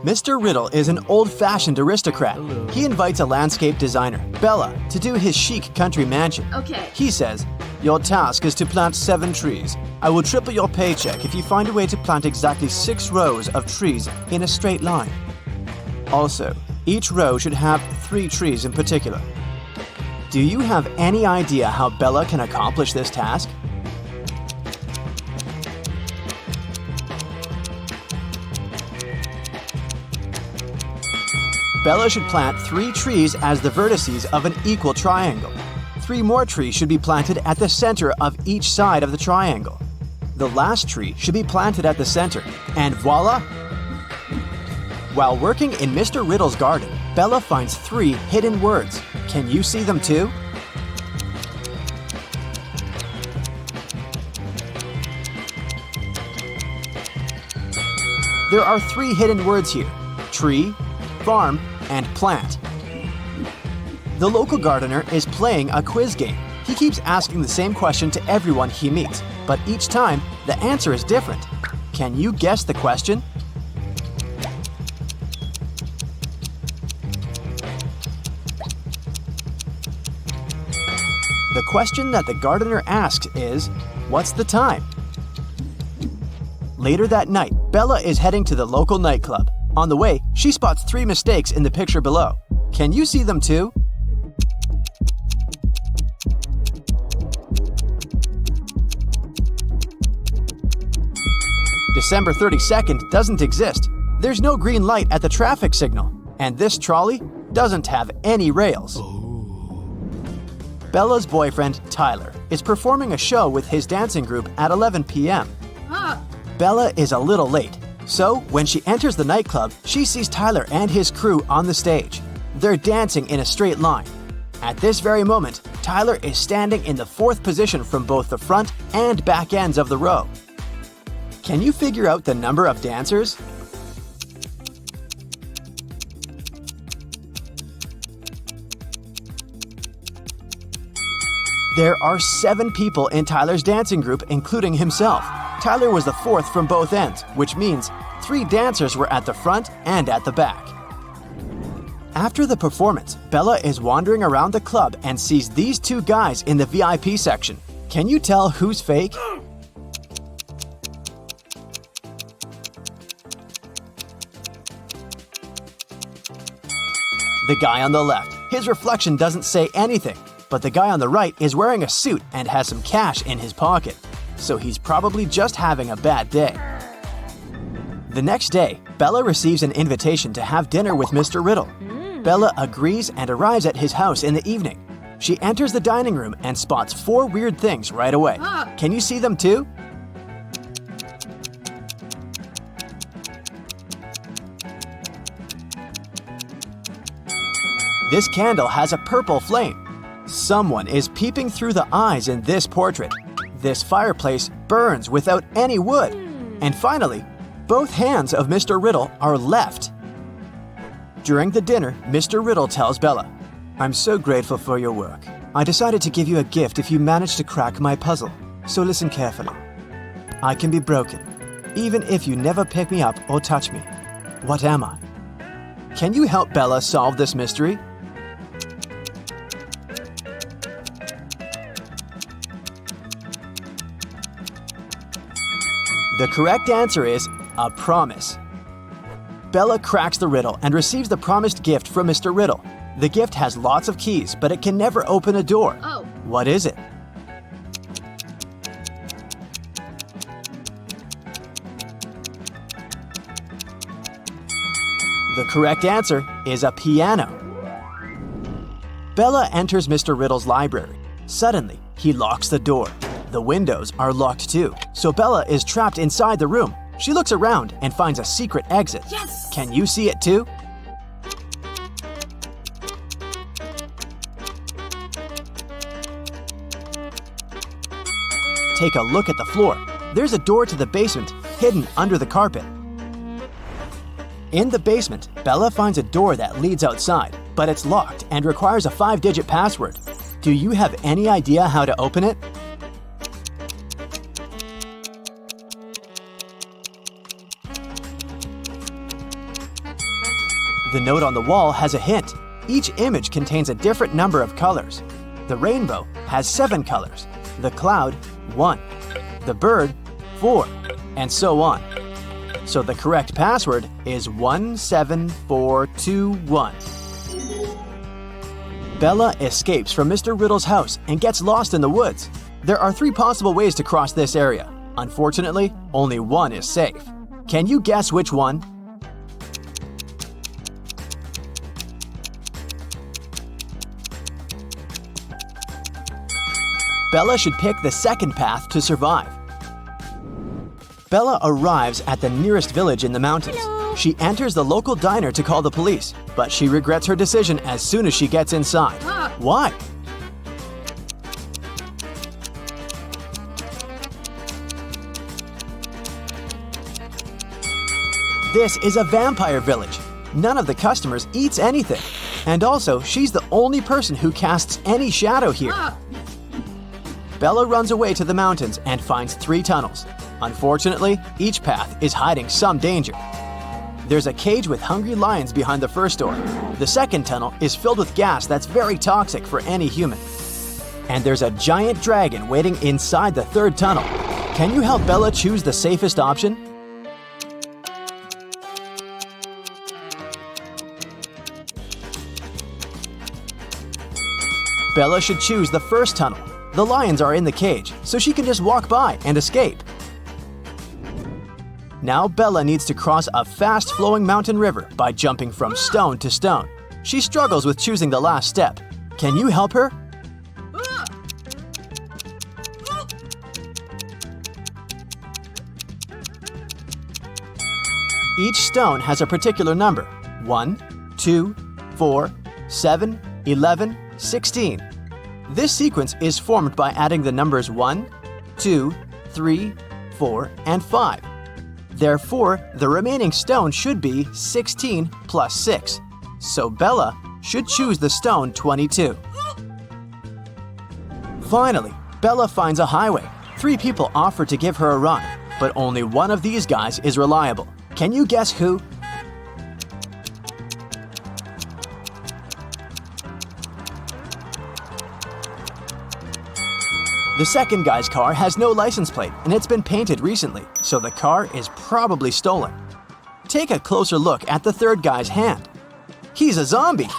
Mr. Riddle is an old-fashioned aristocrat. He invites a landscape designer, Bella, to do his chic country mansion. Okay. He says, "Your task is to plant 7 trees. I will triple your paycheck if you find a way to plant exactly 6 rows of trees in a straight line. Also, each row should have 3 trees in particular." Do you have any idea how Bella can accomplish this task? Bella should plant 3 trees as the vertices of an equal triangle. 3 more trees should be planted at the center of each side of the triangle. The last tree should be planted at the center, and voila! While working in Mr. Riddle's garden, Bella finds 3 hidden words. Can you see them too? There are 3 hidden words here: tree, farm, and plant. The local gardener is playing a quiz game. He keeps asking the same question to everyone he meets, but each time the answer is different. Can you guess the question? The question that the gardener asks is, what's the time? Later that night, Bella is heading to the local nightclub. On the way, she spots 3 mistakes in the picture below. Can you see them too? December 32nd doesn't exist. There's no green light at the traffic signal, and this trolley doesn't have any rails. Bella's boyfriend, Tyler, is performing a show with his dancing group at 11 p.m. Bella is a little late, so when she enters the nightclub, she sees Tyler and his crew on the stage. They're dancing in a straight line. At this very moment, Tyler is standing in the 4th position from both the front and back ends of the row. Can you figure out the number of dancers? There are 7 people in Tyler's dancing group, including himself. Tyler was the 4th from both ends, which means 3 dancers were at the front and at the back. After the performance, Bella is wandering around the club and sees these 2 guys in the VIP section. Can you tell who's fake? The guy on the left, his reflection doesn't say anything, but the guy on the right is wearing a suit and has some cash in his pocket, so he's probably just having a bad day. The next day, Bella receives an invitation to have dinner with Mr. Riddle. Bella agrees and arrives at his house in the evening. She enters the dining room and spots 4 weird things right away. Can you see them too? This candle has a purple flame. Someone is peeping through the eyes in this portrait. This fireplace burns without any wood. And finally, both hands of Mr. Riddle are left. During the dinner, Mr. Riddle tells Bella, "I'm so grateful for your work. I decided to give you a gift if you manage to crack my puzzle. So listen carefully. I can be broken, even if you never pick me up or touch me. What am I? Can you help Bella solve this mystery?" The correct answer is a promise. Bella cracks the riddle and receives the promised gift from Mr. Riddle. The gift has lots of keys, but it can never open a door. What is it? The correct answer is a piano. Bella enters Mr. Riddle's library. Suddenly, he locks the door. The windows are locked too, so Bella is trapped inside the room. She looks around and finds a secret exit. Yes! Can you see it too? Take a look at the floor. There's a door to the basement hidden under the carpet. In the basement, Bella finds a door that leads outside, but it's locked and requires a 5-digit password. Do you have any idea how to open it? The note on the wall has a hint. Each image contains a different number of colors. The rainbow has 7 colors, the cloud 1, the bird 4, and so on. So the correct password is 17421. Bella escapes from Mr. Riddle's house and gets lost in the woods. There are 3 possible ways to cross this area. Unfortunately, only one is safe. Can you guess which one? Bella should pick the second path to survive. Bella arrives at the nearest village in the mountains. She enters the local diner to call the police, but she regrets her decision as soon as she gets inside. Why? This is a vampire village. None of the customers eats anything. And also, she's the only person who casts any shadow here. Bella runs away to the mountains and finds 3 tunnels. Unfortunately, each path is hiding some danger. There's a cage with hungry lions behind the first door. The second tunnel is filled with gas that's very toxic for any human. And there's a giant dragon waiting inside the third tunnel. Can you help Bella choose the safest option? Bella should choose the first tunnel. The lions are in the cage, so she can just walk by and escape. Now Bella needs to cross a fast-flowing mountain river by jumping from stone to stone. She struggles with choosing the last step. Can you help her? Each stone has a particular number: 1, 2, 4, 7, 11, 16. This sequence is formed by adding the numbers 1, 2, 3, 4, and 5. Therefore, the remaining stone should be 16 plus 6. So Bella should choose the stone 22. Finally, Bella finds a highway. 3 people offer to give her a run, but only one of these guys is reliable. Can you guess who? The second guy's car has no license plate and it's been painted recently, so the car is probably stolen. Take a closer look at the third guy's hand. He's a zombie!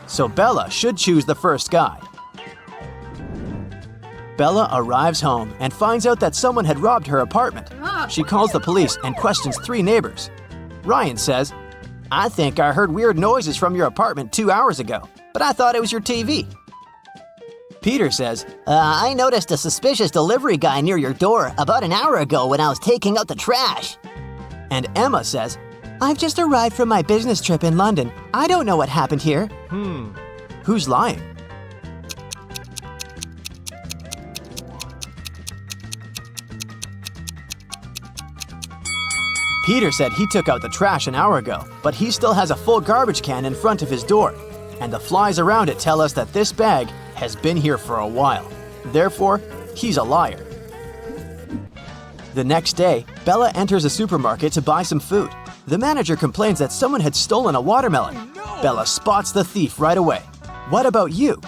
So Bella should choose the first guy. Bella arrives home and finds out that someone had robbed her apartment. She calls the police and questions 3 neighbors. Ryan says, "I think I heard weird noises from your apartment 2 hours ago, but I thought it was your TV." Peter says, I noticed a suspicious delivery guy near your door about an hour ago when I was taking out the trash. And Emma says, "I've just arrived from my business trip in London. I don't know what happened here." Who's lying? Peter said he took out the trash an hour ago, but he still has a full garbage can in front of his door. And the flies around it tell us that this bag has been here for a while. Therefore, he's a liar. The next day, Bella enters a supermarket to buy some food. The manager complains that someone had stolen a watermelon. Bella spots the thief right away. What about you?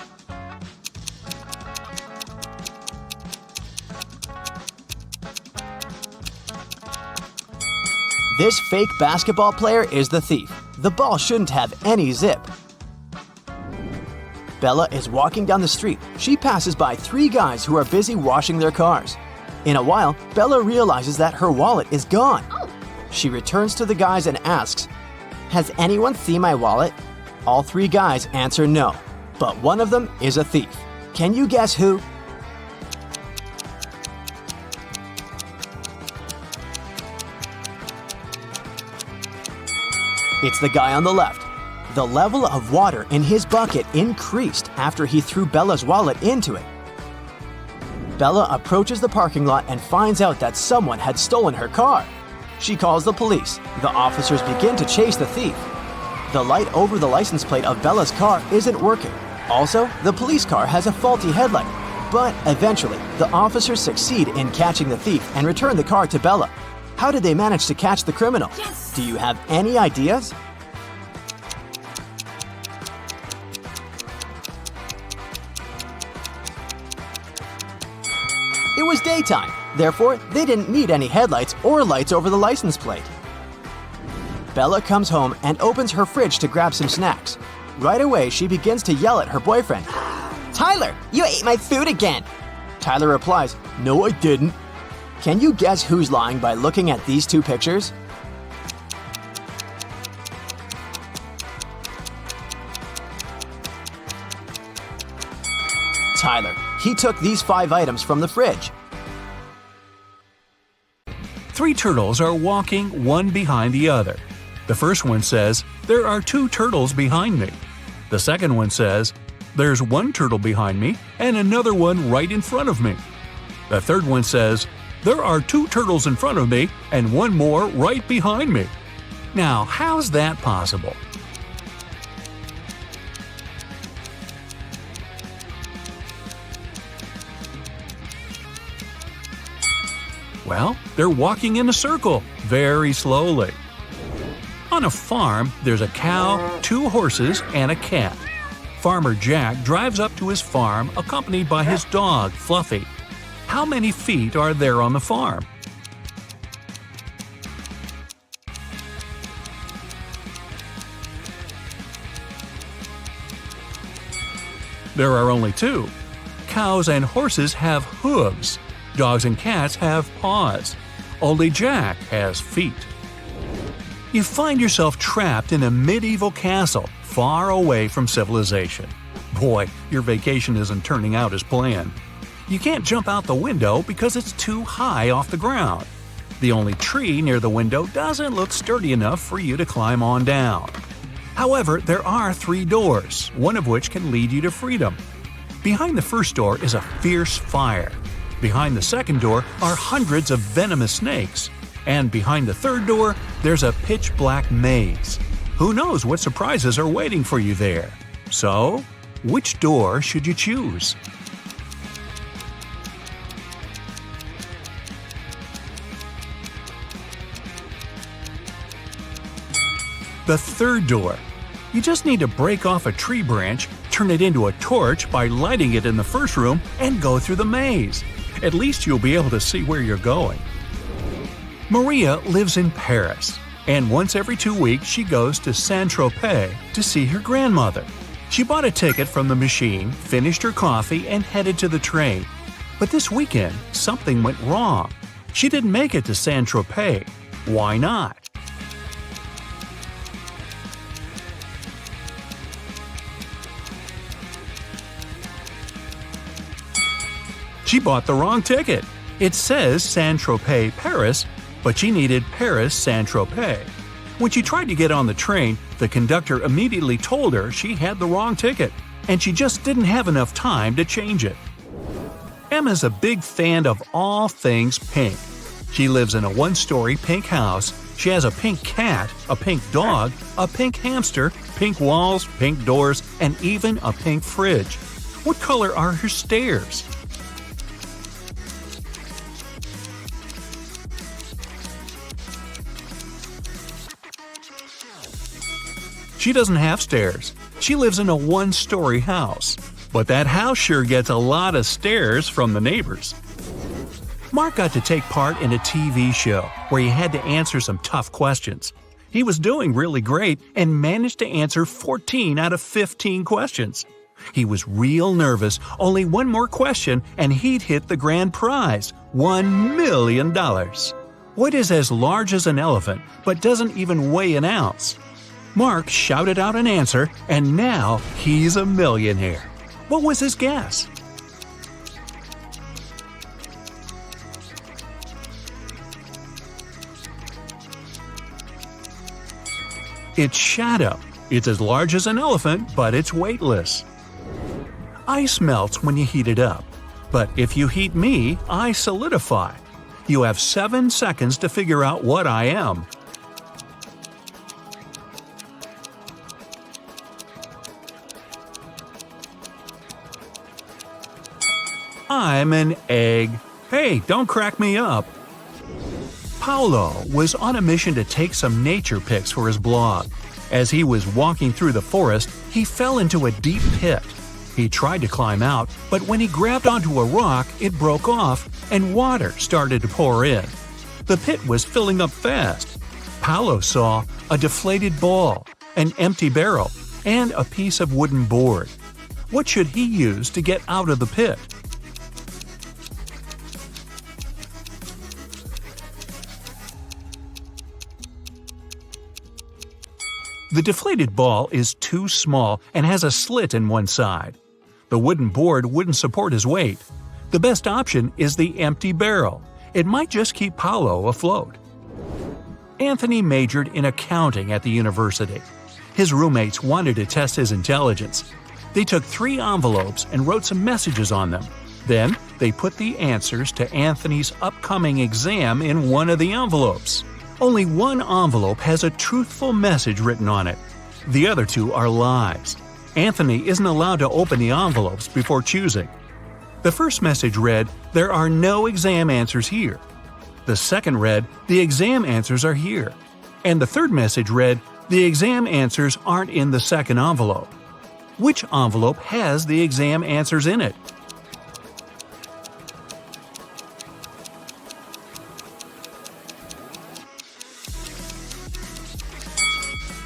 This fake basketball player is the thief. The ball shouldn't have any zip. Bella is walking down the street. She passes by 3 guys who are busy washing their cars. In a while, Bella realizes that her wallet is gone. She returns to the guys and asks, "Has anyone seen my wallet?" All 3 guys answer no, but one of them is a thief. Can you guess who? It's the guy on the left. The level of water in his bucket increased after he threw Bella's wallet into it. Bella approaches the parking lot and finds out that someone had stolen her car. She calls the police. The officers begin to chase the thief. The light over the license plate of Bella's car isn't working. Also, the police car has a faulty headlight. But eventually, the officers succeed in catching the thief and return the car to Bella. How did they manage to catch the criminal? Yes! Do you have any ideas? It was daytime, therefore they didn't need any headlights or lights over the license plate. Bella comes home and opens her fridge to grab some snacks. Right away, she begins to yell at her boyfriend. Tyler, you ate my food again. Tyler replies, "No, I didn't." Can you guess who's lying by looking at these two pictures? Tyler. He took these 5 items from the fridge. 3 turtles are walking one behind the other. The first one says, "There are 2 turtles behind me." The second one says, "There's 1 turtle behind me and another one right in front of me." The third one says, "There are 2 turtles in front of me and 1 more right behind me." Now, how's that possible? Well, they're walking in a circle, very slowly. On a farm, there's a cow, 2 horses, and a cat. Farmer Jack drives up to his farm accompanied by his dog, Fluffy. How many feet are there on the farm? There are only 2. Cows and horses have hooves. Dogs and cats have paws. Only Jack has feet. You find yourself trapped in a medieval castle, far away from civilization. Boy, your vacation isn't turning out as planned. You can't jump out the window because it's too high off the ground. The only tree near the window doesn't look sturdy enough for you to climb on down. However, there are 3 doors, one of which can lead you to freedom. Behind the first door is a fierce fire. Behind the second door are hundreds of venomous snakes. And behind the third door, there's a pitch-black maze. Who knows what surprises are waiting for you there? So, which door should you choose? The third door. You just need to break off a tree branch, turn it into a torch by lighting it in the first room, and go through the maze. At least you'll be able to see where you're going. Maria lives in Paris, and once every 2 weeks she goes to Saint-Tropez to see her grandmother. She bought a ticket from the machine, finished her coffee, and headed to the train. But this weekend, something went wrong. She didn't make it to Saint-Tropez. Why not? She bought the wrong ticket. It says Saint-Tropez, Paris, but she needed Paris, Saint-Tropez. When she tried to get on the train, the conductor immediately told her she had the wrong ticket, and she just didn't have enough time to change it. Emma's a big fan of all things pink. She lives in a 1-story pink house. She has a pink cat, a pink dog, a pink hamster, pink walls, pink doors, and even a pink fridge. What color are her stairs? She doesn't have stairs. She lives in a 1-story house. But that house sure gets a lot of stares from the neighbors. Mark got to take part in a TV show where he had to answer some tough questions. He was doing really great and managed to answer 14 out of 15 questions. He was real nervous, only 1 more question and he'd hit the grand prize, $1 million. What is as large as an elephant but doesn't even weigh an ounce? Mark shouted out an answer, and now he's a millionaire. What was his guess? It's shadow. It's as large as an elephant, but it's weightless. Ice melts when you heat it up. But if you heat me, I solidify. You have 7 seconds to figure out what I am. I'm an egg. Hey, don't crack me up. Paulo was on a mission to take some nature pics for his blog. As he was walking through the forest, he fell into a deep pit. He tried to climb out, but when he grabbed onto a rock, it broke off and water started to pour in. The pit was filling up fast. Paolo saw a deflated ball, an empty barrel, and a piece of wooden board. What should he use to get out of the pit? The deflated ball is too small and has a slit in one side. The wooden board wouldn't support his weight. The best option is the empty barrel. It might just keep Paolo afloat. Anthony majored in accounting at the university. His roommates wanted to test his intelligence. They took 3 envelopes and wrote some messages on them. Then, they put the answers to Anthony's upcoming exam in one of the envelopes. Only one envelope has a truthful message written on it. The other 2 are lies. Anthony isn't allowed to open the envelopes before choosing. The first message read, "There are no exam answers here." The second read, "The exam answers are here." And the third message read, "The exam answers aren't in the second envelope." Which envelope has the exam answers in it?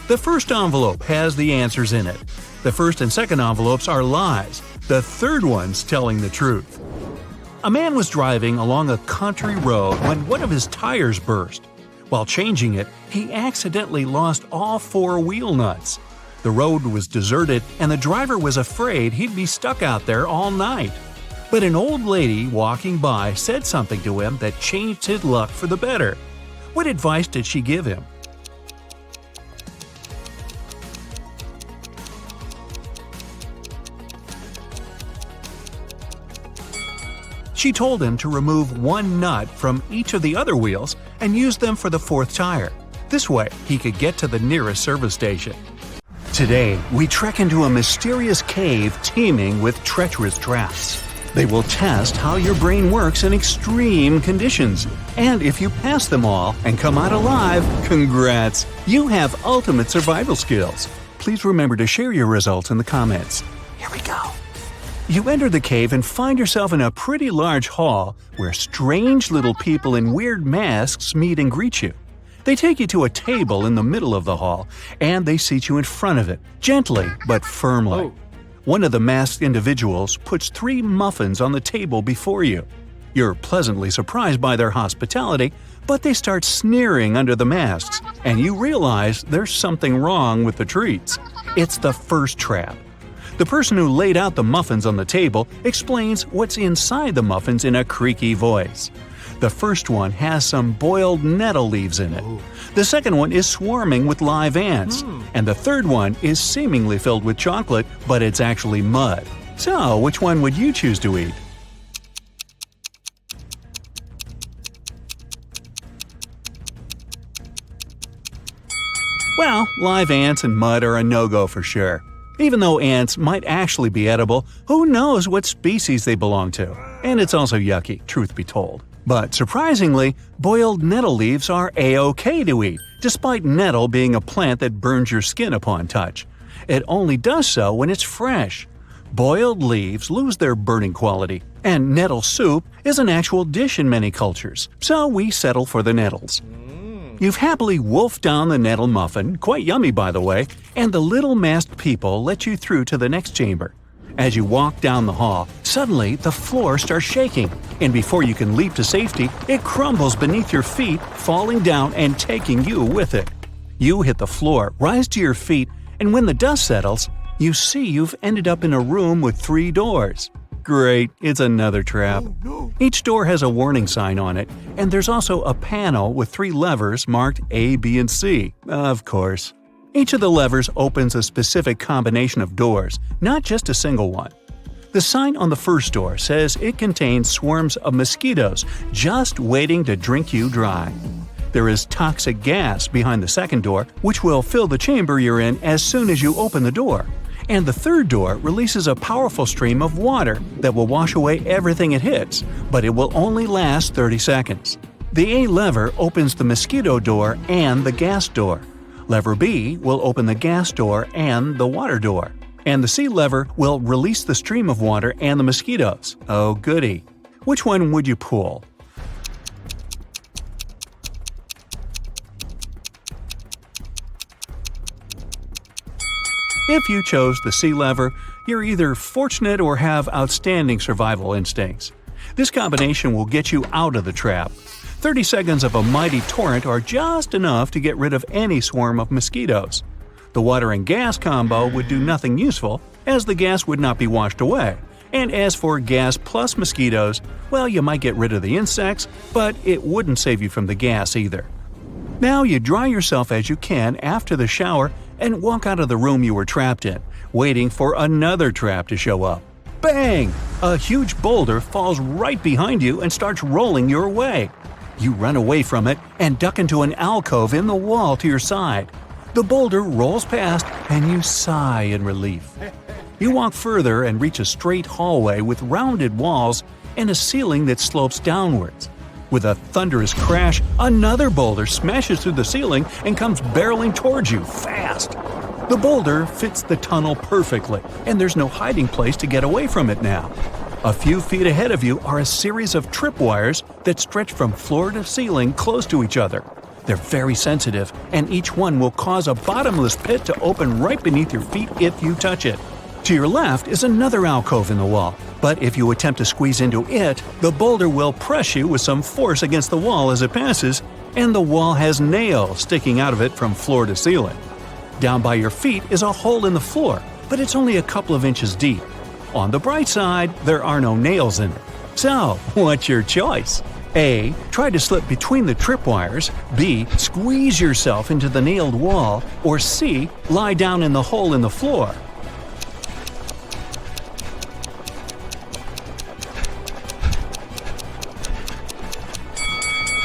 The first envelope has the answers in it. The first and second envelopes are lies. The third one's telling the truth. A man was driving along a country road when one of his tires burst. While changing it, he accidentally lost all 4 wheel nuts. The road was deserted and the driver was afraid he'd be stuck out there all night. But an old lady walking by said something to him that changed his luck for the better. What advice did she give him? She told him to remove 1 nut from each of the other wheels and use them for the 4th tire. This way, he could get to the nearest service station. Today, we trek into a mysterious cave teeming with treacherous traps. They will test how your brain works in extreme conditions. And if you pass them all and come out alive, congrats! You have ultimate survival skills. Please remember to share your results in the comments. Here we go. You enter the cave and find yourself in a pretty large hall where strange little people in weird masks meet and greet you. They take you to a table in the middle of the hall, and they seat you in front of it, gently but firmly. One of the masked individuals puts 3 muffins on the table before you. You're pleasantly surprised by their hospitality, but they start sneering under the masks, and you realize there's something wrong with the treats. It's the first trap. The person who laid out the muffins on the table explains what's inside the muffins in a creaky voice. The first one has some boiled nettle leaves in it. The second one is swarming with live ants. And the third one is seemingly filled with chocolate, but it's actually mud. So, which one would you choose to eat? Well, live ants and mud are a no-go for sure. Even though ants might actually be edible, who knows what species they belong to? And it's also yucky, truth be told. But surprisingly, boiled nettle leaves are a-okay to eat, despite nettle being a plant that burns your skin upon touch. It only does so when it's fresh. Boiled leaves lose their burning quality, and nettle soup is an actual dish in many cultures, so we settle for the nettles. You've happily wolfed down the nettle muffin, quite yummy by the way, and the little masked people let you through to the next chamber. As you walk down the hall, suddenly the floor starts shaking, and before you can leap to safety, it crumbles beneath your feet, falling down and taking you with it. You hit the floor, rise to your feet, and when the dust settles, you see you've ended up in a room with 3 doors. Great, it's another trap. Each door has a warning sign on it, and there's also a panel with 3 levers marked A, B, and C, of course. Each of the levers opens a specific combination of doors, not just a single one. The sign on the first door says it contains swarms of mosquitoes just waiting to drink you dry. There is toxic gas behind the second door, which will fill the chamber you're in as soon as you open the door. And the third door releases a powerful stream of water that will wash away everything it hits, but it will only last 30 seconds. The A lever opens the mosquito door and the gas door. Lever B will open the gas door and the water door. and the C lever will release the stream of water and the mosquitoes. Oh goody. Which one would you pull? If you chose the C lever, you're either fortunate or have outstanding survival instincts. This combination will get you out of the trap. 30 seconds of a mighty torrent are just enough to get rid of any swarm of mosquitoes. The water and gas combo would do nothing useful, as the gas would not be washed away. And as for gas plus mosquitoes, well, you might get rid of the insects, but it wouldn't save you from the gas either. Now you dry yourself as you can after the shower and walk out of the room you were trapped in, waiting for another trap to show up. Bang! A huge boulder falls right behind you and starts rolling your way. You run away from it and duck into an alcove in the wall to your side. The boulder rolls past and you sigh in relief. You walk further and reach a straight hallway with rounded walls and a ceiling that slopes downwards. With a thunderous crash, another boulder smashes through the ceiling and comes barreling towards you fast. The boulder fits the tunnel perfectly, and there's no hiding place to get away from it now. A few feet ahead of you are a series of tripwires that stretch from floor to ceiling close to each other. They're very sensitive, and each one will cause a bottomless pit to open right beneath your feet if you touch it. To your left is another alcove in the wall, but if you attempt to squeeze into it, the boulder will press you with some force against the wall as it passes, and the wall has nails sticking out of it from floor to ceiling. Down by your feet is a hole in the floor, but it's only a couple of inches deep. On the bright side, there are no nails in it. So, what's your choice? A. Try to slip between the tripwires. B. Squeeze yourself into the nailed wall. Or C. Lie down in the hole in the floor.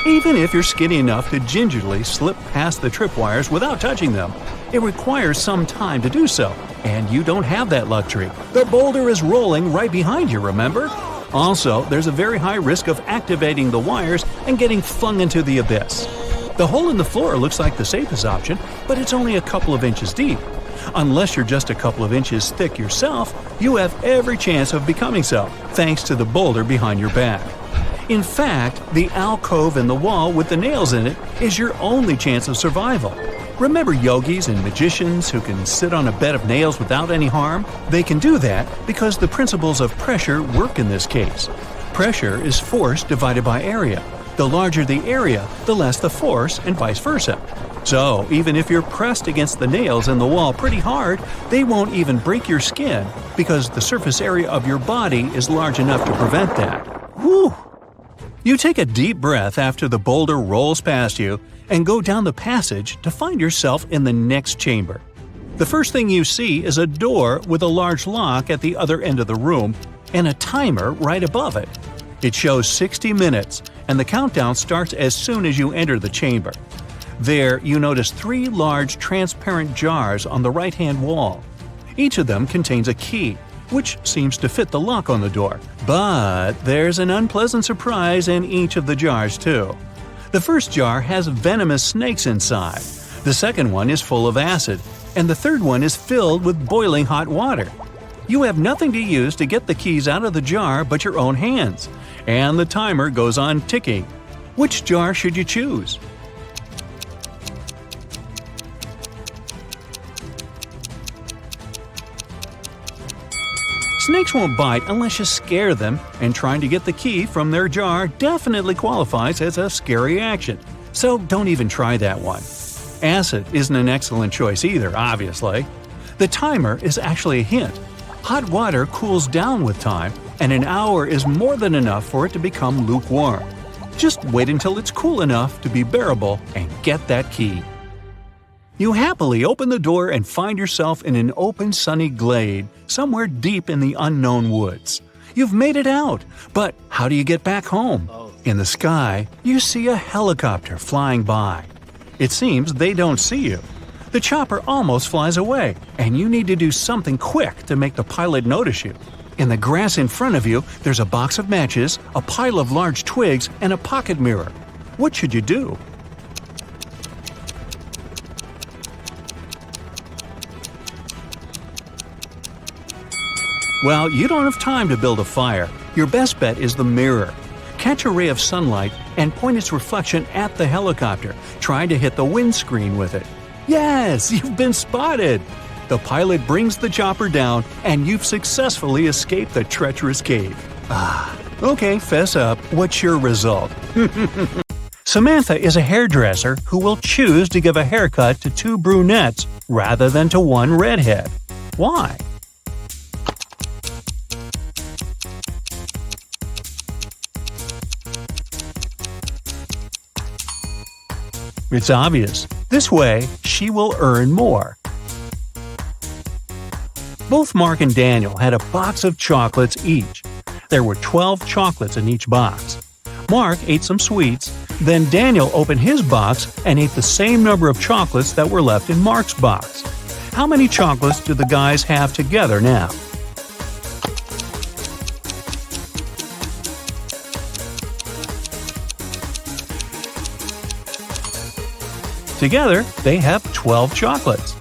Even if you're skinny enough to gingerly slip past the tripwires without touching them, it requires some time to do so, and you don't have that luxury. The boulder is rolling right behind you, remember? Also, there's a very high risk of activating the wires and getting flung into the abyss. The hole in the floor looks like the safest option, but it's only a couple of inches deep. Unless you're just a couple of inches thick yourself, you have every chance of becoming so, thanks to the boulder behind your back. In fact, the alcove in the wall with the nails in it is your only chance of survival. Remember yogis and magicians who can sit on a bed of nails without any harm? They can do that because the principles of pressure work in this case. Pressure is force divided by area. The larger the area, the less the force, and vice versa. So, even if you're pressed against the nails in the wall pretty hard, they won't even break your skin because the surface area of your body is large enough to prevent that. Whew! You take a deep breath after the boulder rolls past you and go down the passage to find yourself in the next chamber. The first thing you see is a door with a large lock at the other end of the room and a timer right above it. It shows 60 minutes, and the countdown starts as soon as you enter the chamber. There, you notice 3 large transparent jars on the right-hand wall. Each of them contains a key, which seems to fit the lock on the door. But there's an unpleasant surprise in each of the jars, too. The first jar has venomous snakes inside. The second one is full of acid, and the third one is filled with boiling hot water. You have nothing to use to get the keys out of the jar but your own hands, and the timer goes on ticking. Which jar should you choose? Snakes won't bite unless you scare them, and trying to get the key from their jar definitely qualifies as a scary action, so don't even try that one. Acid isn't an excellent choice either, obviously. The timer is actually a hint. Hot water cools down with time, and an hour is more than enough for it to become lukewarm. Just wait until it's cool enough to be bearable and get that key. You happily open the door and find yourself in an open, sunny glade somewhere deep in the unknown woods. You've made it out, but how do you get back home? In the sky, you see a helicopter flying by. It seems they don't see you. The chopper almost flies away, and you need to do something quick to make the pilot notice you. In the grass in front of you, there's a box of matches, a pile of large twigs, and a pocket mirror. What should you do? Well, you don't have time to build a fire. Your best bet is the mirror. Catch a ray of sunlight and point its reflection at the helicopter, trying to hit the windscreen with it. Yes, you've been spotted! The pilot brings the chopper down, and you've successfully escaped the treacherous cave. Okay, fess up. What's your result? Samantha is a hairdresser who will choose to give a haircut to 2 brunettes rather than to 1 redhead. Why? It's obvious. This way, she will earn more. Both Mark and Daniel had a box of chocolates each. There were 12 chocolates in each box. Mark ate some sweets, then Daniel opened his box and ate the same number of chocolates that were left in Mark's box. How many chocolates do the guys have together now? Together, they have 12 chocolates.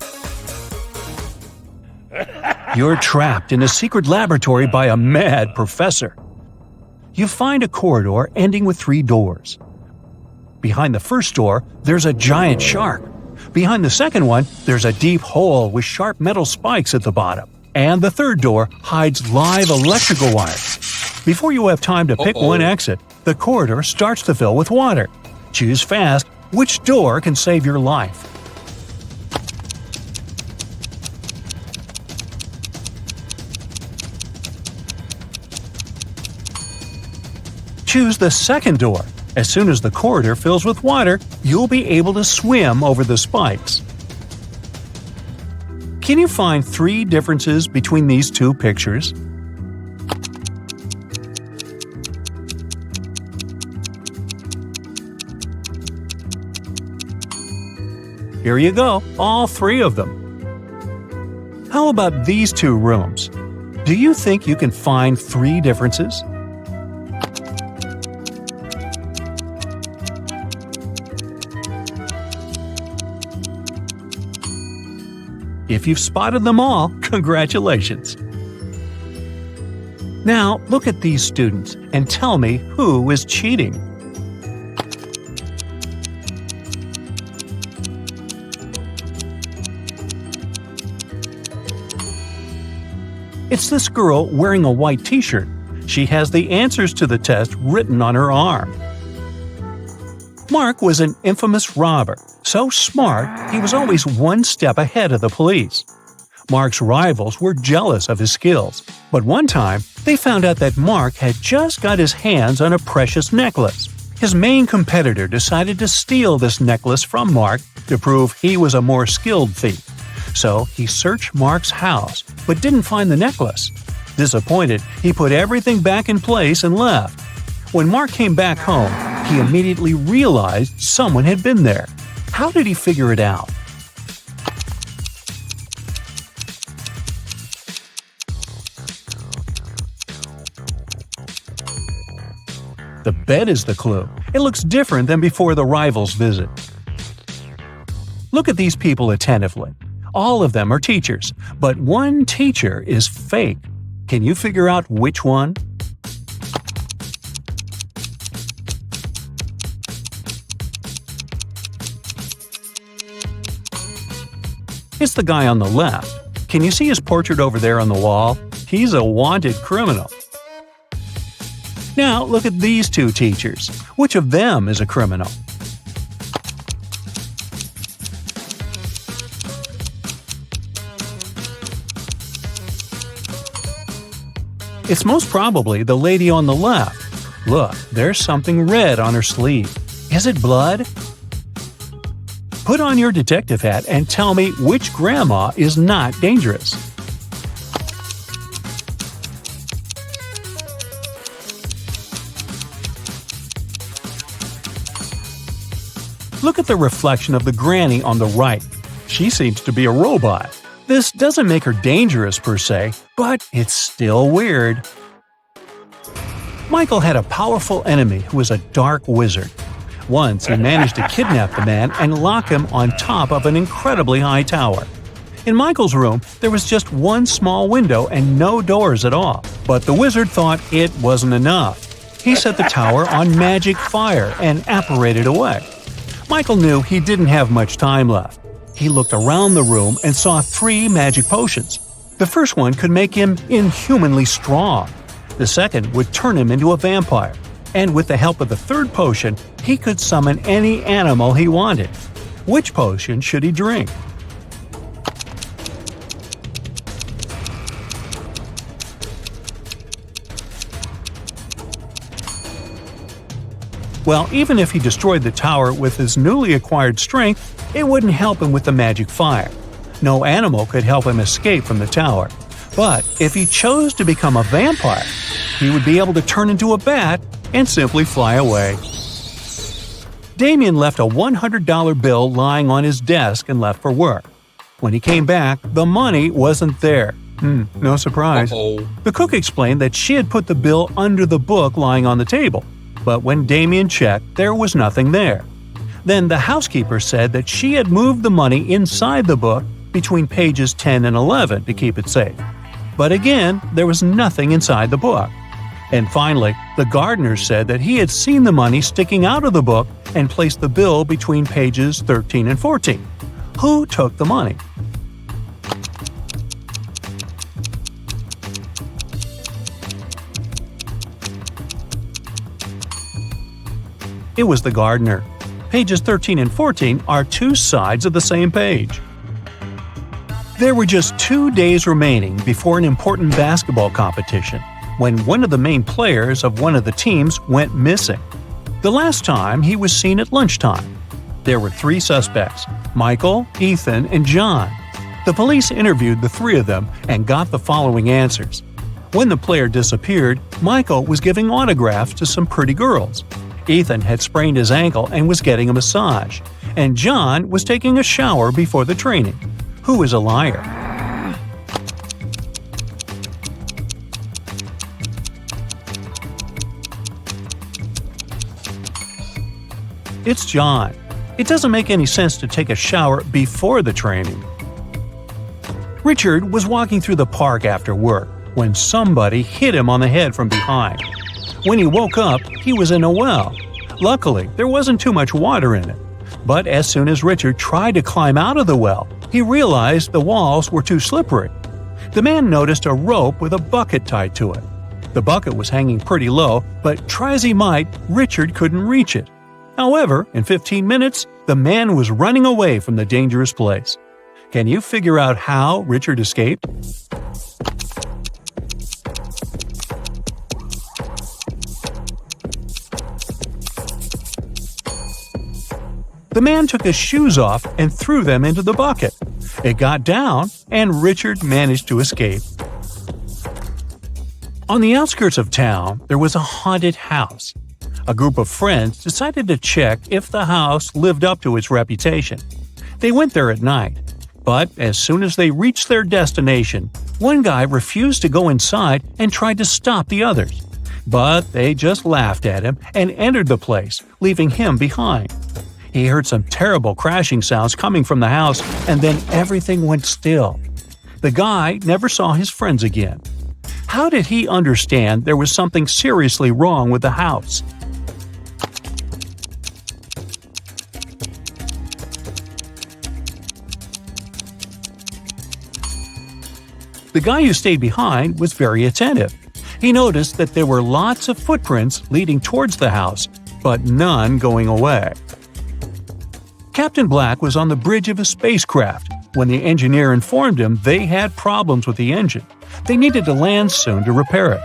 You're trapped in a secret laboratory by a mad professor. You find a corridor ending with 3 doors. Behind the first door, there's a giant shark. Behind the second one, there's a deep hole with sharp metal spikes at the bottom. And the third door hides live electrical wires. Before you have time to pick one exit, the corridor starts to fill with water. Choose fast. Which door can save your life? Choose the second door. As soon as the corridor fills with water, you'll be able to swim over the spikes. Can you find 3 differences between these 2 pictures? Here you go, all 3 of them. How about these 2 rooms? Do you think you can find 3 differences? If you've spotted them all, congratulations! Now, look at these students and tell me who is cheating. It's this girl wearing a white t-shirt. She has the answers to the test written on her arm. Mark was an infamous robber, so smart he was always 1 step ahead of the police. Mark's rivals were jealous of his skills, but one time they found out that Mark had just got his hands on a precious necklace. His main competitor decided to steal this necklace from Mark to prove he was a more skilled thief. So he searched Mark's house, but didn't find the necklace. Disappointed, he put everything back in place and left. When Mark came back home, he immediately realized someone had been there. How did he figure it out? The bed is the clue. It looks different than before the rivals' visit. Look at these people attentively. All of them are teachers, but one teacher is fake. Can you figure out which one? It's the guy on the left. Can you see his portrait over there on the wall? He's a wanted criminal. Now look at these 2 teachers. Which of them is a criminal? It's most probably the lady on the left. Look, there's something red on her sleeve. Is it blood? Put on your detective hat and tell me which grandma is not dangerous. Look at the reflection of the granny on the right. She seems to be a robot. This doesn't make her dangerous per se, but it's still weird. Michael had a powerful enemy who was a dark wizard. Once he managed to kidnap the man and lock him on top of an incredibly high tower. In Michael's room, there was just one small window and no doors at all. But the wizard thought it wasn't enough. He set the tower on magic fire and apparated away. Michael knew he didn't have much time left. He looked around the room and saw 3 magic potions. The first one could make him inhumanly strong. The second would turn him into a vampire. And with the help of the third potion, he could summon any animal he wanted. Which potion should he drink? Well, even if he destroyed the tower with his newly acquired strength, it wouldn't help him with the magic fire. No animal could help him escape from the tower. But if he chose to become a vampire, he would be able to turn into a bat and simply fly away. Damien left a $100 bill lying on his desk and left for work. When he came back, the money wasn't there. No surprise. The cook explained that she had put the bill under the book lying on the table. But when Damien checked, there was nothing there. Then the housekeeper said that she had moved the money inside the book between pages 10 and 11 to keep it safe. But again, there was nothing inside the book. And finally, the gardener said that he had seen the money sticking out of the book and placed the bill between pages 13 and 14. Who took the money? It was the gardener. Pages 13 and 14 are 2 sides of the same page. There were just 2 days remaining before an important basketball competition when one of the main players of one of the teams went missing. The last time he was seen at lunchtime. There were 3 suspects: Michael, Ethan, and John. The police interviewed the 3 of them and got the following answers. When the player disappeared, Michael was giving autographs to some pretty girls. Ethan had sprained his ankle and was getting a massage. And John was taking a shower before the training. Who is a liar? It's John. It doesn't make any sense to take a shower before the training. Richard was walking through the park after work when somebody hit him on the head from behind. When he woke up, he was in a well. Luckily, there wasn't too much water in it. But as soon as Richard tried to climb out of the well, he realized the walls were too slippery. The man noticed a rope with a bucket tied to it. The bucket was hanging pretty low, but try as he might, Richard couldn't reach it. However, in 15 minutes, the man was running away from the dangerous place. Can you figure out how Richard escaped? The man took his shoes off and threw them into the bucket. It got down, and Richard managed to escape. On the outskirts of town, there was a haunted house. A group of friends decided to check if the house lived up to its reputation. They went there at night, but as soon as they reached their destination, one guy refused to go inside and tried to stop the others. But they just laughed at him and entered the place, leaving him behind. He heard some terrible crashing sounds coming from the house, and then everything went still. The guy never saw his friends again. How did he understand there was something seriously wrong with the house? The guy who stayed behind was very attentive. He noticed that there were lots of footprints leading towards the house, but none going away. Captain Black was on the bridge of a spacecraft when the engineer informed him they had problems with the engine. They needed to land soon to repair it.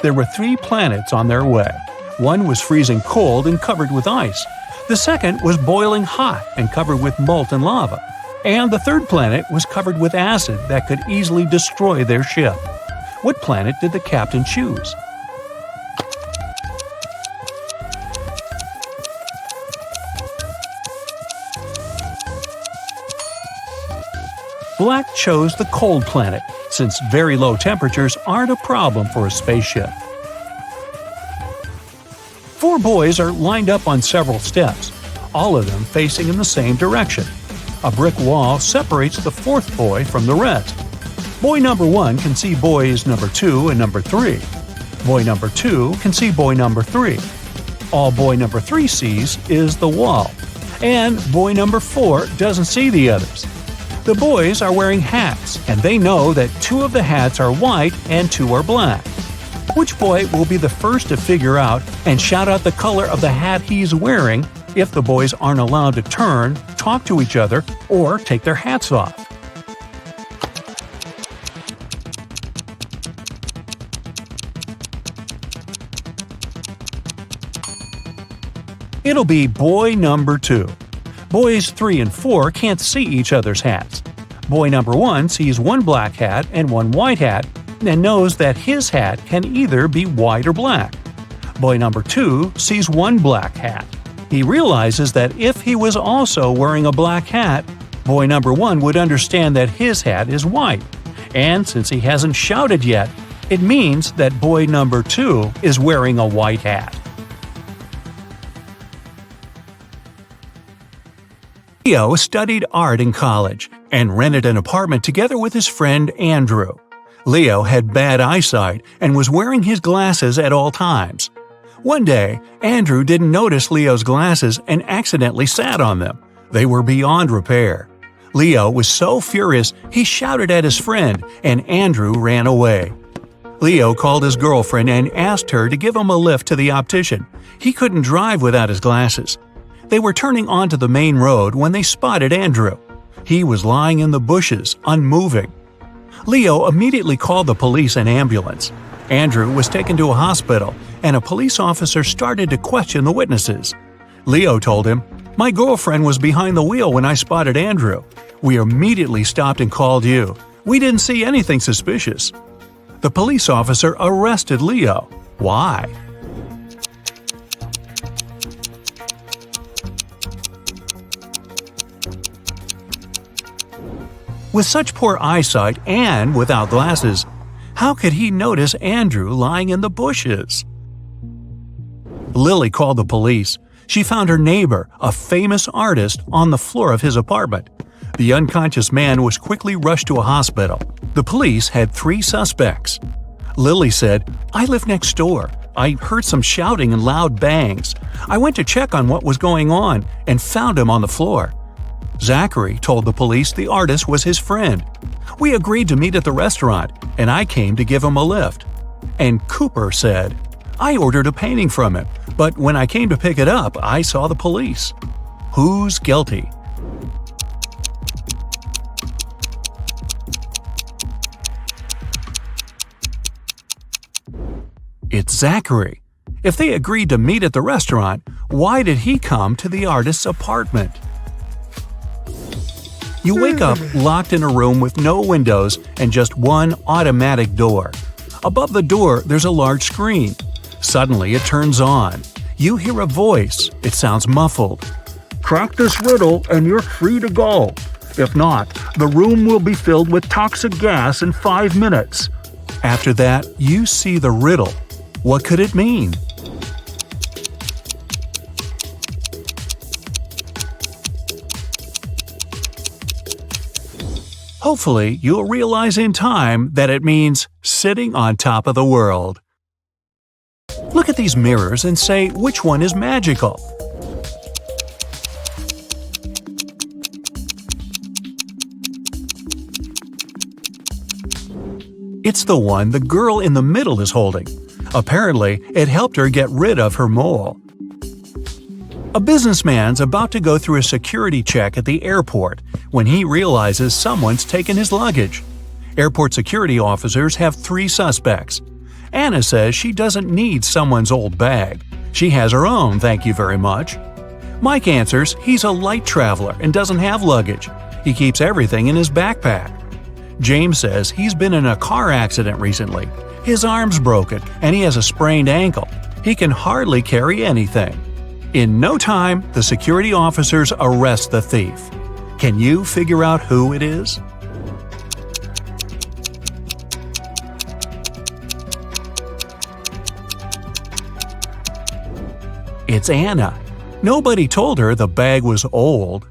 There were 3 planets on their way. One was freezing cold and covered with ice. The second was boiling hot and covered with molten lava. And the third planet was covered with acid that could easily destroy their ship. What planet did the captain choose? Black chose the cold planet, since very low temperatures aren't a problem for a spaceship. 4 boys are lined up on several steps, all of them facing in the same direction. A brick wall separates the fourth boy from the rest. Boy number 1 can see boys number 2 and number 3. Boy number 2 can see boy number 3. All boy number 3 sees is the wall, and boy number 4 doesn't see the others. The boys are wearing hats, and they know that 2 of the hats are white and 2 are black. Which boy will be the first to figure out and shout out the color of the hat he's wearing if the boys aren't allowed to turn, talk to each other, or take their hats off? It'll be boy number 2. Boys 3 and 4 can't see each other's hats. Boy number 1 sees one black hat and one white hat and knows that his hat can either be white or black. Boy number 2 sees one black hat. He realizes that if he was also wearing a black hat, boy number 1 would understand that his hat is white. And since he hasn't shouted yet, it means that boy number 2 is wearing a white hat. Leo studied art in college and rented an apartment together with his friend Andrew. Leo had bad eyesight and was wearing his glasses at all times. One day, Andrew didn't notice Leo's glasses and accidentally sat on them. They were beyond repair. Leo was so furious he shouted at his friend, and Andrew ran away. Leo called his girlfriend and asked her to give him a lift to the optician. He couldn't drive without his glasses. They were turning onto the main road when they spotted Andrew. He was lying in the bushes, unmoving. Leo immediately called the police and ambulance. Andrew was taken to a hospital, and a police officer started to question the witnesses. Leo told him, "My girlfriend was behind the wheel when I spotted Andrew. We immediately stopped and called you. We didn't see anything suspicious." The police officer arrested Leo. Why? With such poor eyesight and without glasses, how could he notice Andrew lying in the bushes? Lily called the police. She found her neighbor, a famous artist, on the floor of his apartment. The unconscious man was quickly rushed to a hospital. The police had 3 suspects. Lily said, "I live next door. I heard some shouting and loud bangs. I went to check on what was going on and found him on the floor." Zachary told the police the artist was his friend. "We agreed to meet at the restaurant, and I came to give him a lift." And Cooper said, "I ordered a painting from him, but when I came to pick it up, I saw the police." Who's guilty? It's Zachary. If they agreed to meet at the restaurant, why did he come to the artist's apartment? You wake up locked in a room with no windows and just one automatic door. Above the door, there's a large screen. Suddenly, it turns on. You hear a voice. It sounds muffled. "Crack this riddle and you're free to go. If not, the room will be filled with toxic gas in 5 minutes." After that, you see the riddle. What could it mean? Hopefully, you'll realize in time that it means sitting on top of the world. Look at these mirrors and say which one is magical. It's the one the girl in the middle is holding. Apparently, it helped her get rid of her mole. A businessman's about to go through a security check at the airport when he realizes someone's taken his luggage. Airport security officers have 3 suspects. Anna says she doesn't need someone's old bag. She has her own, thank you very much. Mike answers he's a light traveler and doesn't have luggage. He keeps everything in his backpack. James says he's been in a car accident recently. His arm's broken and he has a sprained ankle. He can hardly carry anything. In no time, the security officers arrest the thief. Can you figure out who it is? It's Anna. Nobody told her the bag was old.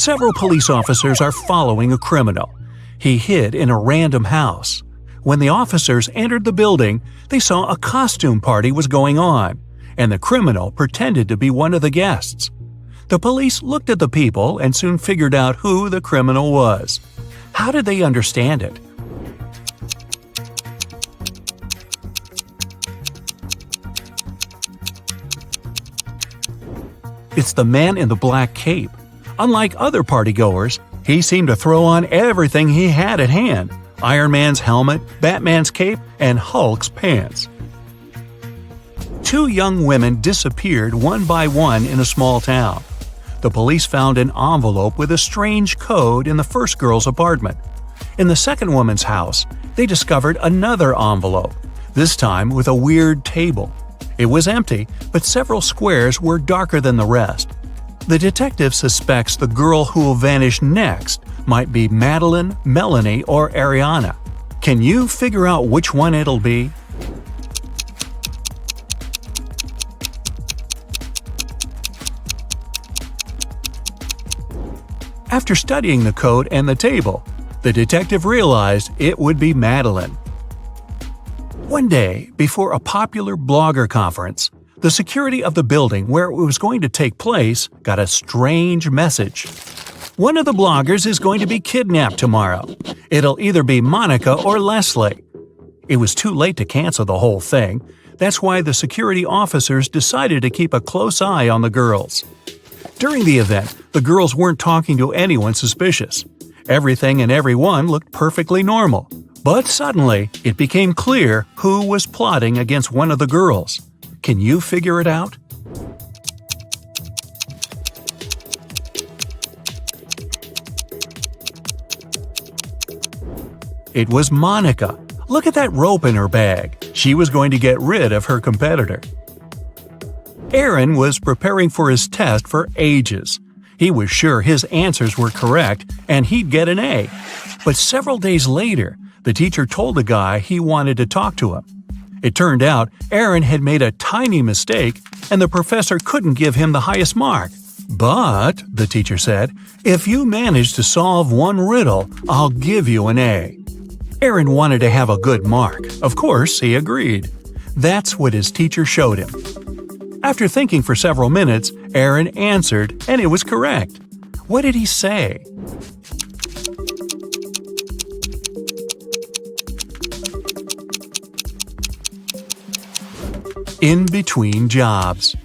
Several police officers are following a criminal. He hid in a random house. When the officers entered the building, they saw a costume party was going on, and the criminal pretended to be one of the guests. The police looked at the people and soon figured out who the criminal was. How did they understand it? It's the man in the black cape. Unlike other partygoers, he seemed to throw on everything he had at hand: Iron Man's helmet, Batman's cape, and Hulk's pants. Two young women disappeared one by one in a small town. The police found an envelope with a strange code in the first girl's apartment. In the second woman's house, they discovered another envelope, this time with a weird table. It was empty, but several squares were darker than the rest. The detective suspects the girl who will vanish next might be Madeline, Melanie, or Ariana. Can you figure out which one it'll be? After studying the code and the table, the detective realized it would be Madeline. One day, before a popular blogger conference, the security of the building where it was going to take place got a strange message. One of the bloggers is going to be kidnapped tomorrow. It'll either be Monica or Leslie. It was too late to cancel the whole thing. That's why the security officers decided to keep a close eye on the girls. During the event, the girls weren't talking to anyone suspicious. Everything and everyone looked perfectly normal. But suddenly, it became clear who was plotting against one of the girls. Can you figure it out? It was Monica. Look at that rope in her bag. She was going to get rid of her competitor. Aaron was preparing for his test for ages. He was sure his answers were correct and he'd get an A. But several days later, the teacher told the guy he wanted to talk to him. It turned out Aaron had made a tiny mistake and the professor couldn't give him the highest mark. But, the teacher said, if you manage to solve one riddle, I'll give you an A. Aaron wanted to have a good mark. Of course, he agreed. That's what his teacher showed him. After thinking for several minutes, Aaron answered, and it was correct. What did he say? In between jobs.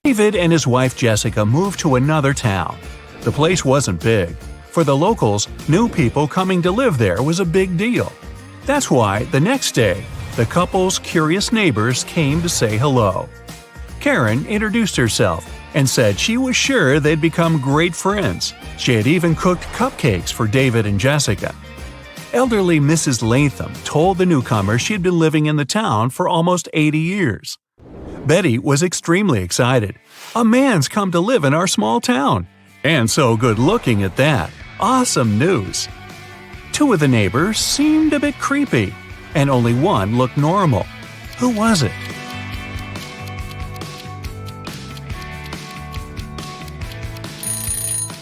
David and his wife Jessica moved to another town. The place wasn't big. For the locals, new people coming to live there was a big deal. That's why, the next day, the couple's curious neighbors came to say hello. Karen introduced herself and said she was sure they'd become great friends. She had even cooked cupcakes for David and Jessica. Elderly Mrs. Latham told the newcomer she had been living in the town for almost 80 years. Betty was extremely excited. A man's come to live in our small town. And so good-looking at that. Awesome news. Two of the neighbors seemed a bit creepy, and only one looked normal. Who was it?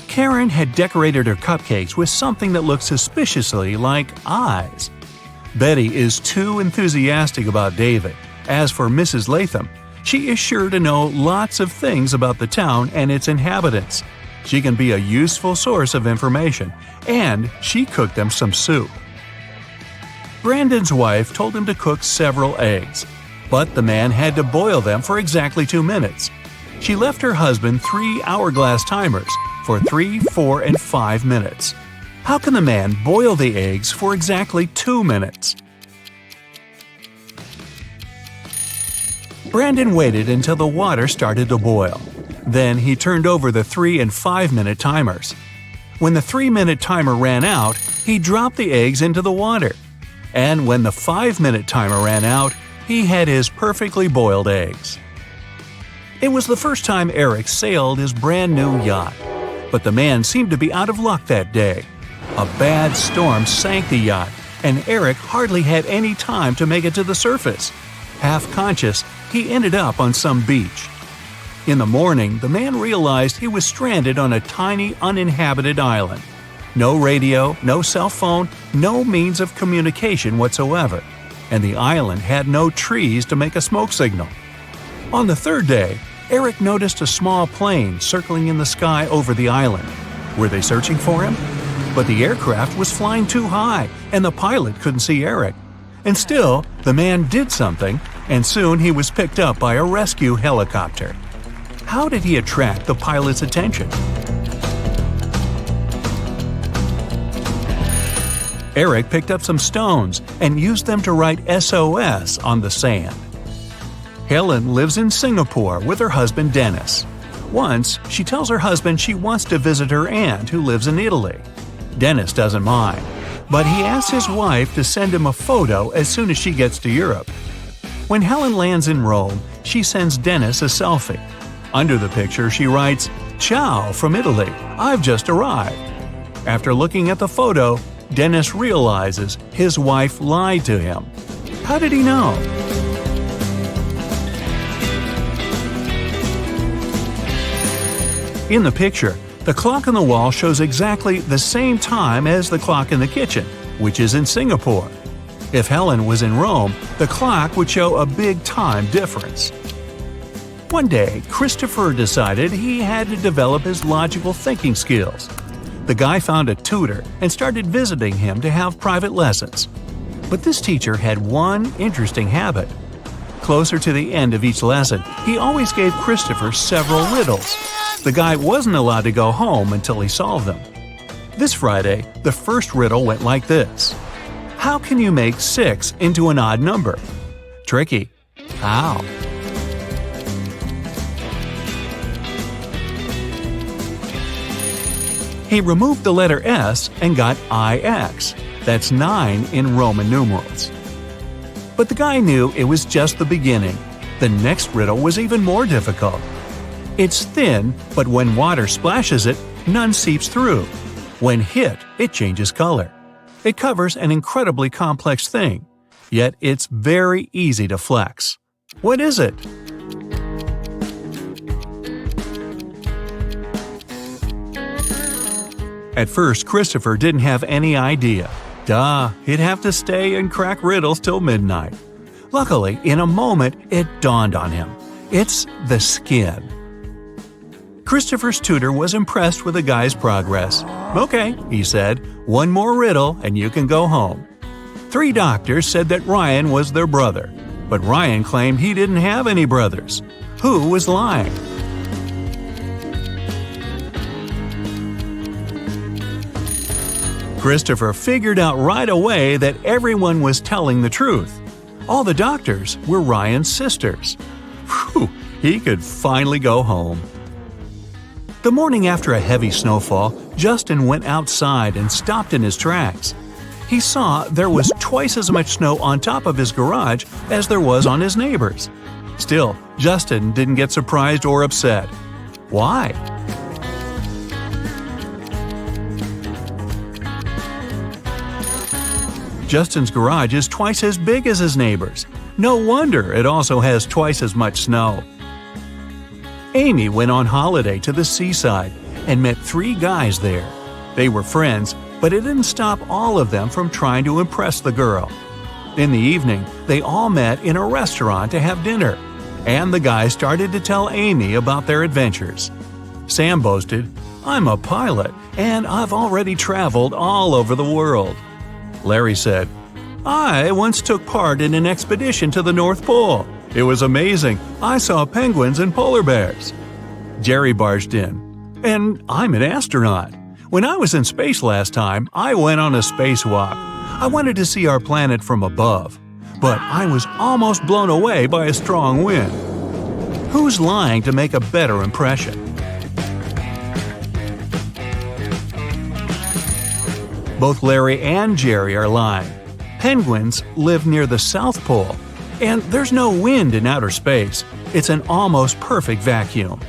Karen had decorated her cupcakes with something that looked suspiciously like eyes. Betty is too enthusiastic about David. As for Mrs. Latham, she is sure to know lots of things about the town and its inhabitants. She can be a useful source of information, and she cooked them some soup. Brandon's wife told him to cook several eggs, but the man had to boil them for exactly 2 minutes. She left her husband 3 hourglass timers for 3, 4, and 5 minutes. How can the man boil the eggs for exactly 2 minutes? Brandon waited until the water started to boil. Then he turned over the 3 and 5 minute timers. When the 3-minute timer ran out, he dropped the eggs into the water. And when the 5-minute timer ran out, he had his perfectly boiled eggs. It was the first time Eric sailed his brand new yacht. But the man seemed to be out of luck that day. A bad storm sank the yacht, and Eric hardly had any time to make it to the surface. Half conscious, he ended up on some beach. In the morning, the man realized he was stranded on a tiny, uninhabited island. No radio, no cell phone, no means of communication whatsoever, and the island had no trees to make a smoke signal. On the third day, Eric noticed a small plane circling in the sky over the island. Were they searching for him? But the aircraft was flying too high, and the pilot couldn't see Eric. And still, the man did something, and soon he was picked up by a rescue helicopter. How did he attract the pilot's attention? Eric picked up some stones and used them to write SOS on the sand. Helen lives in Singapore with her husband Dennis. Once, she tells her husband she wants to visit her aunt who lives in Italy. Dennis doesn't mind, but he asks his wife to send him a photo as soon as she gets to Europe. When Helen lands in Rome, she sends Dennis a selfie. Under the picture, she writes, "Ciao from Italy, I've just arrived." After looking at the photo, Dennis realizes his wife lied to him. How did he know? In the picture, the clock on the wall shows exactly the same time as the clock in the kitchen, which is in Singapore. If Helen was in Rome, the clock would show a big time difference. One day, Christopher decided he had to develop his logical thinking skills. The guy found a tutor and started visiting him to have private lessons. But this teacher had one interesting habit. Closer to the end of each lesson, he always gave Christopher several riddles. The guy wasn't allowed to go home until he solved them. This Friday, the first riddle went like this. How can you make 6 into an odd number? Tricky. How? He removed the letter S and got IX. That's 9 in Roman numerals. But the guy knew it was just the beginning. The next riddle was even more difficult. It's thin, but when water splashes it, none seeps through. When hit, it changes color. It covers an incredibly complex thing, yet it's very easy to flex. What is it? At first, Christopher didn't have any idea. Duh, he'd have to stay and crack riddles till midnight. Luckily, in a moment, it dawned on him. It's the skin. Christopher's tutor was impressed with the guy's progress. "Okay," he said, "one more riddle and you can go home." 3 doctors said that Ryan was their brother, but Ryan claimed he didn't have any brothers. Who was lying? Christopher figured out right away that everyone was telling the truth. All the doctors were Ryan's sisters. Whew, he could finally go home. The morning after a heavy snowfall, Justin went outside and stopped in his tracks. He saw there was twice as much snow on top of his garage as there was on his neighbor's. Still, Justin didn't get surprised or upset. Why? Justin's garage is twice as big as his neighbor's. No wonder it also has twice as much snow. Amy went on holiday to the seaside and met 3 guys there. They were friends, but it didn't stop all of them from trying to impress the girl. In the evening, they all met in a restaurant to have dinner, and the guys started to tell Amy about their adventures. Sam boasted, "I'm a pilot, and I've already traveled all over the world." Larry said, "I once took part in an expedition to the North Pole. It was amazing. I saw penguins and polar bears." Jerry barged in, "And I'm an astronaut. When I was in space last time, I went on a spacewalk. I wanted to see our planet from above, but I was almost blown away by a strong wind." Who's lying to make a better impression? Both Larry and Jerry are lying. Penguins live near the South Pole, and there's no wind in outer space. It's an almost perfect vacuum.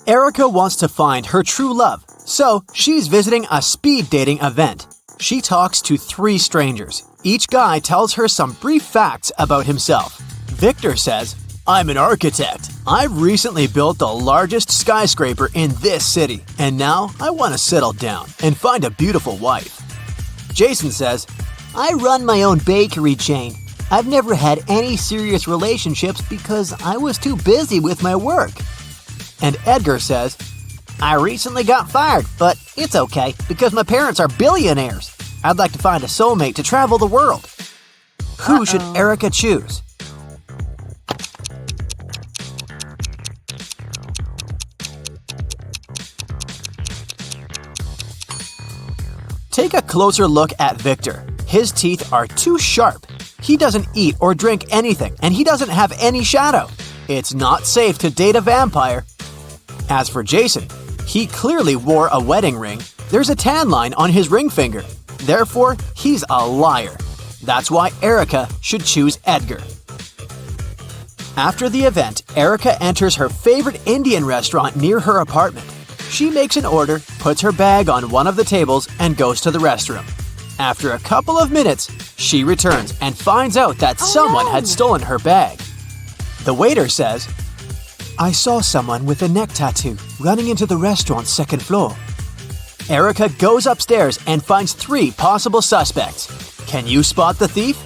Erica wants to find her true love, so she's visiting a speed dating event. She talks to 3 strangers. Each guy tells her some brief facts about himself. Victor says, "I'm an architect. I've recently built the largest skyscraper in this city, and now I want to settle down and find a beautiful wife. Jason says, I run my own bakery chain. I've never had any serious relationships because I was too busy with my work. And Edgar says, I recently got fired, but it's okay because my parents are billionaires. I'd like to find a soulmate to travel the world. Who should Erica choose? Take a closer look at Victor. His teeth are too sharp. He doesn't eat or drink anything, and he doesn't have any shadow. It's not safe to date a vampire. As for Jason, he clearly wore a wedding ring. There's a tan line on his ring finger. Therefore, he's a liar. That's why Erica should choose Edgar. After the event, Erica enters her favorite Indian restaurant near her apartment. She makes an order, puts her bag on one of the tables, and goes to the restroom. After a couple of minutes, she returns and finds out that someone had stolen her bag. The waiter says, I saw someone with a neck tattoo running into the restaurant's second floor. Erica goes upstairs and finds 3 possible suspects. Can you spot the thief?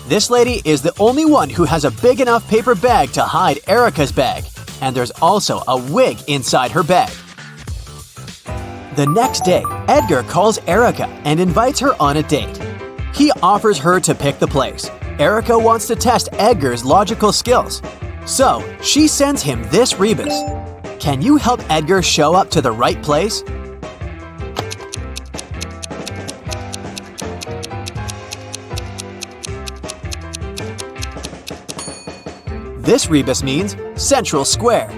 This lady is the only one who has a big enough paper bag to hide Erica's bag, and there's also a wig inside her bag. The next day, Edgar calls Erica and invites her on a date. He offers her to pick the place. Erica wants to test Edgar's logical skills, so she sends him this rebus. Can you help Edgar show up to the right place? This rebus means Central Square.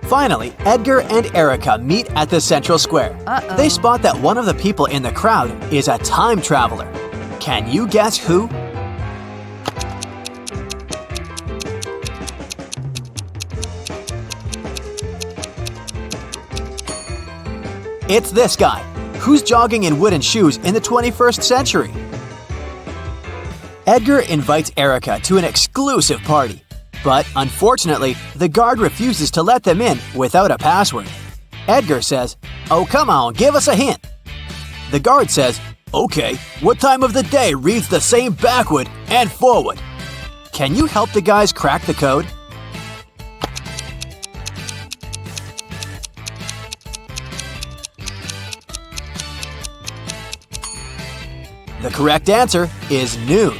Finally, Edgar and Erica meet at the Central Square. They spot that one of the people in the crowd is a time traveler. Can you guess who? It's this guy, who's jogging in wooden shoes in the 21st century. Edgar invites Erica to an exclusive party, but unfortunately, the guard refuses to let them in without a password. Edgar says, "Oh, come on, give us a hint." The guard says, "Okay, what time of the day reads the same backward and forward?" Can you help the guys crack the code? The correct answer is noon.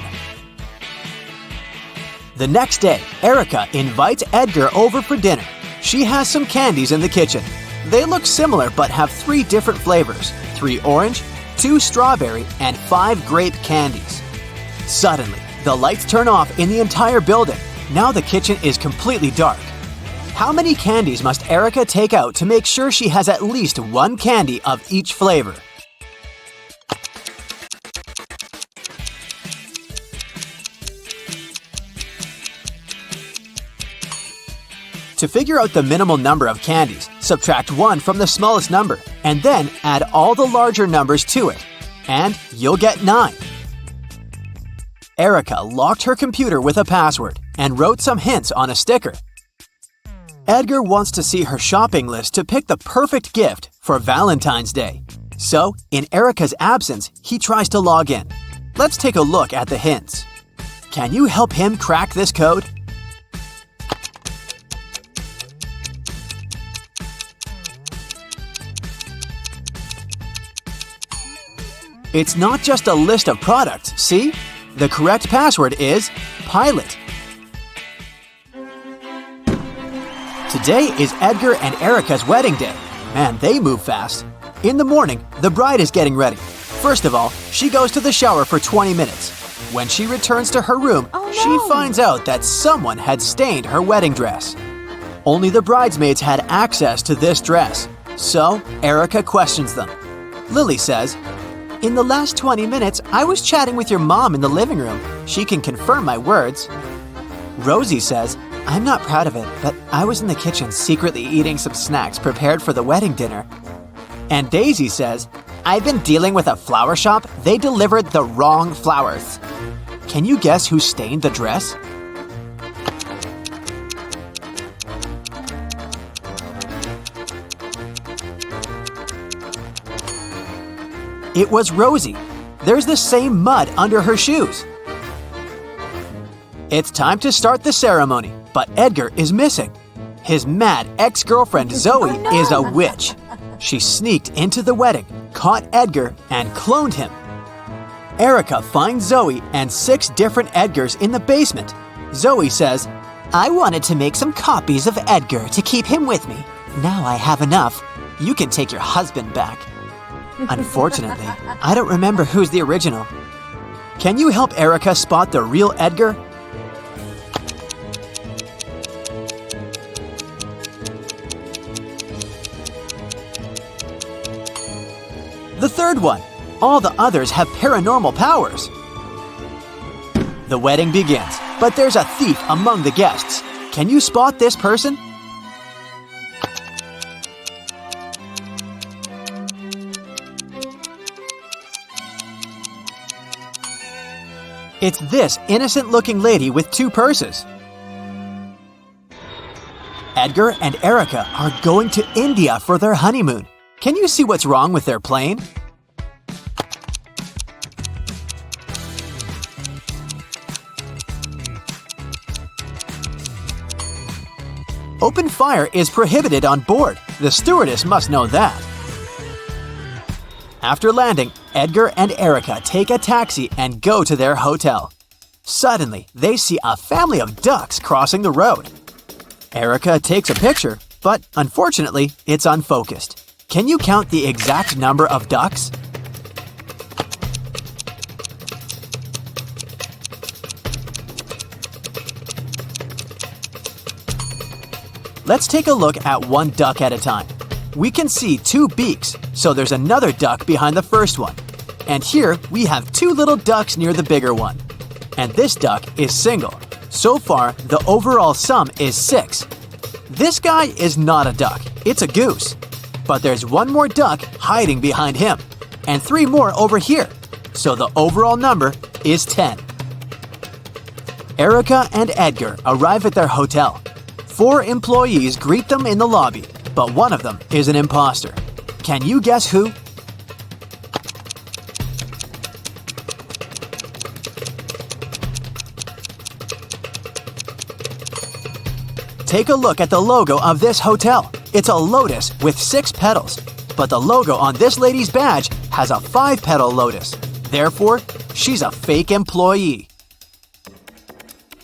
The next day, Erica invites Edgar over for dinner. She has some candies in the kitchen. They look similar but have 3 different flavors: 3 orange, 2 strawberry, and 5 grape candies. Suddenly, the lights turn off in the entire building. Now the kitchen is completely dark. How many candies must Erica take out to make sure she has at least 1 candy of each flavor? To figure out the minimal number of candies, subtract 1 from the smallest number, and then add all the larger numbers to it, and you'll get 9. Erica locked her computer with a password and wrote some hints on a sticker. Edgar wants to see her shopping list to pick the perfect gift for Valentine's Day. So, in Erica's absence, he tries to log in. Let's take a look at the hints. Can you help him crack this code? It's not just a list of products, see? The correct password is Pilot. Today is Edgar and Erica's wedding day. Man, they move fast. In the morning, the bride is getting ready. First of all, she goes to the shower for 20 minutes. When she returns to her room, she finds out that someone had stained her wedding dress. Only the bridesmaids had access to this dress, so Erica questions them. Lily says, "In the last 20 minutes, I was chatting with your mom in the living room. She can confirm my words." Rosie says, "I'm not proud of it, but I was in the kitchen secretly eating some snacks prepared for the wedding dinner." And Daisy says, "I've been dealing with a flower shop. They delivered the wrong flowers." Can you guess who stained the dress? It was Rosie. There's the same mud under her shoes. It's time to start the ceremony, but Edgar is missing. His mad ex-girlfriend Zoe is a witch. She sneaked into the wedding, caught Edgar, and cloned him. Erica finds Zoe and 6 different Edgars in the basement. Zoe says, I wanted to make some copies of Edgar to keep him with me. Now I have enough. You can take your husband back. Unfortunately, I don't remember who's the original. Can you help Erica spot the real Edgar? The third one. All the others have paranormal powers. The wedding begins, but there's a thief among the guests. Can you spot this person? It's this innocent-looking lady with 2 purses. Edgar and Erica are going to India for their honeymoon. Can you see what's wrong with their plane? Open fire is prohibited on board. The stewardess must know that. After landing, Edgar and Erica take a taxi and go to their hotel. Suddenly, they see a family of ducks crossing the road. Erica takes a picture, but unfortunately, it's unfocused. Can you count the exact number of ducks? Let's take a look at one duck at a time. We can see 2 beaks, so there's another duck behind the first one. And here we have 2 little ducks near the bigger one. And this duck is single. So far, the overall sum is 6. This guy is not a duck, it's a goose. But there's 1 more duck hiding behind him, and 3 more over here. So the overall number is 10. Erica and Edgar arrive at their hotel. 4 employees greet them in the lobby, but one of them is an imposter. Can you guess who? Take a look at the logo of this hotel. It's a lotus with 6 petals, but the logo on this lady's badge has a 5-petal lotus. Therefore, she's a fake employee.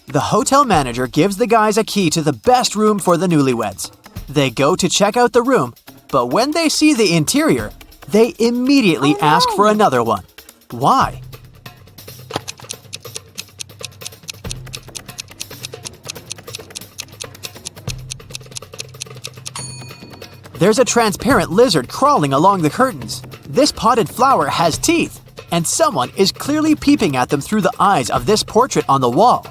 The hotel manager gives the guys a key to the best room for the newlyweds. They go to check out the room, but when they see the interior, they immediately ask for another one. Why? There's a transparent lizard crawling along the curtains. This potted flower has teeth, and someone is clearly peeping at them through the eyes of this portrait on the wall.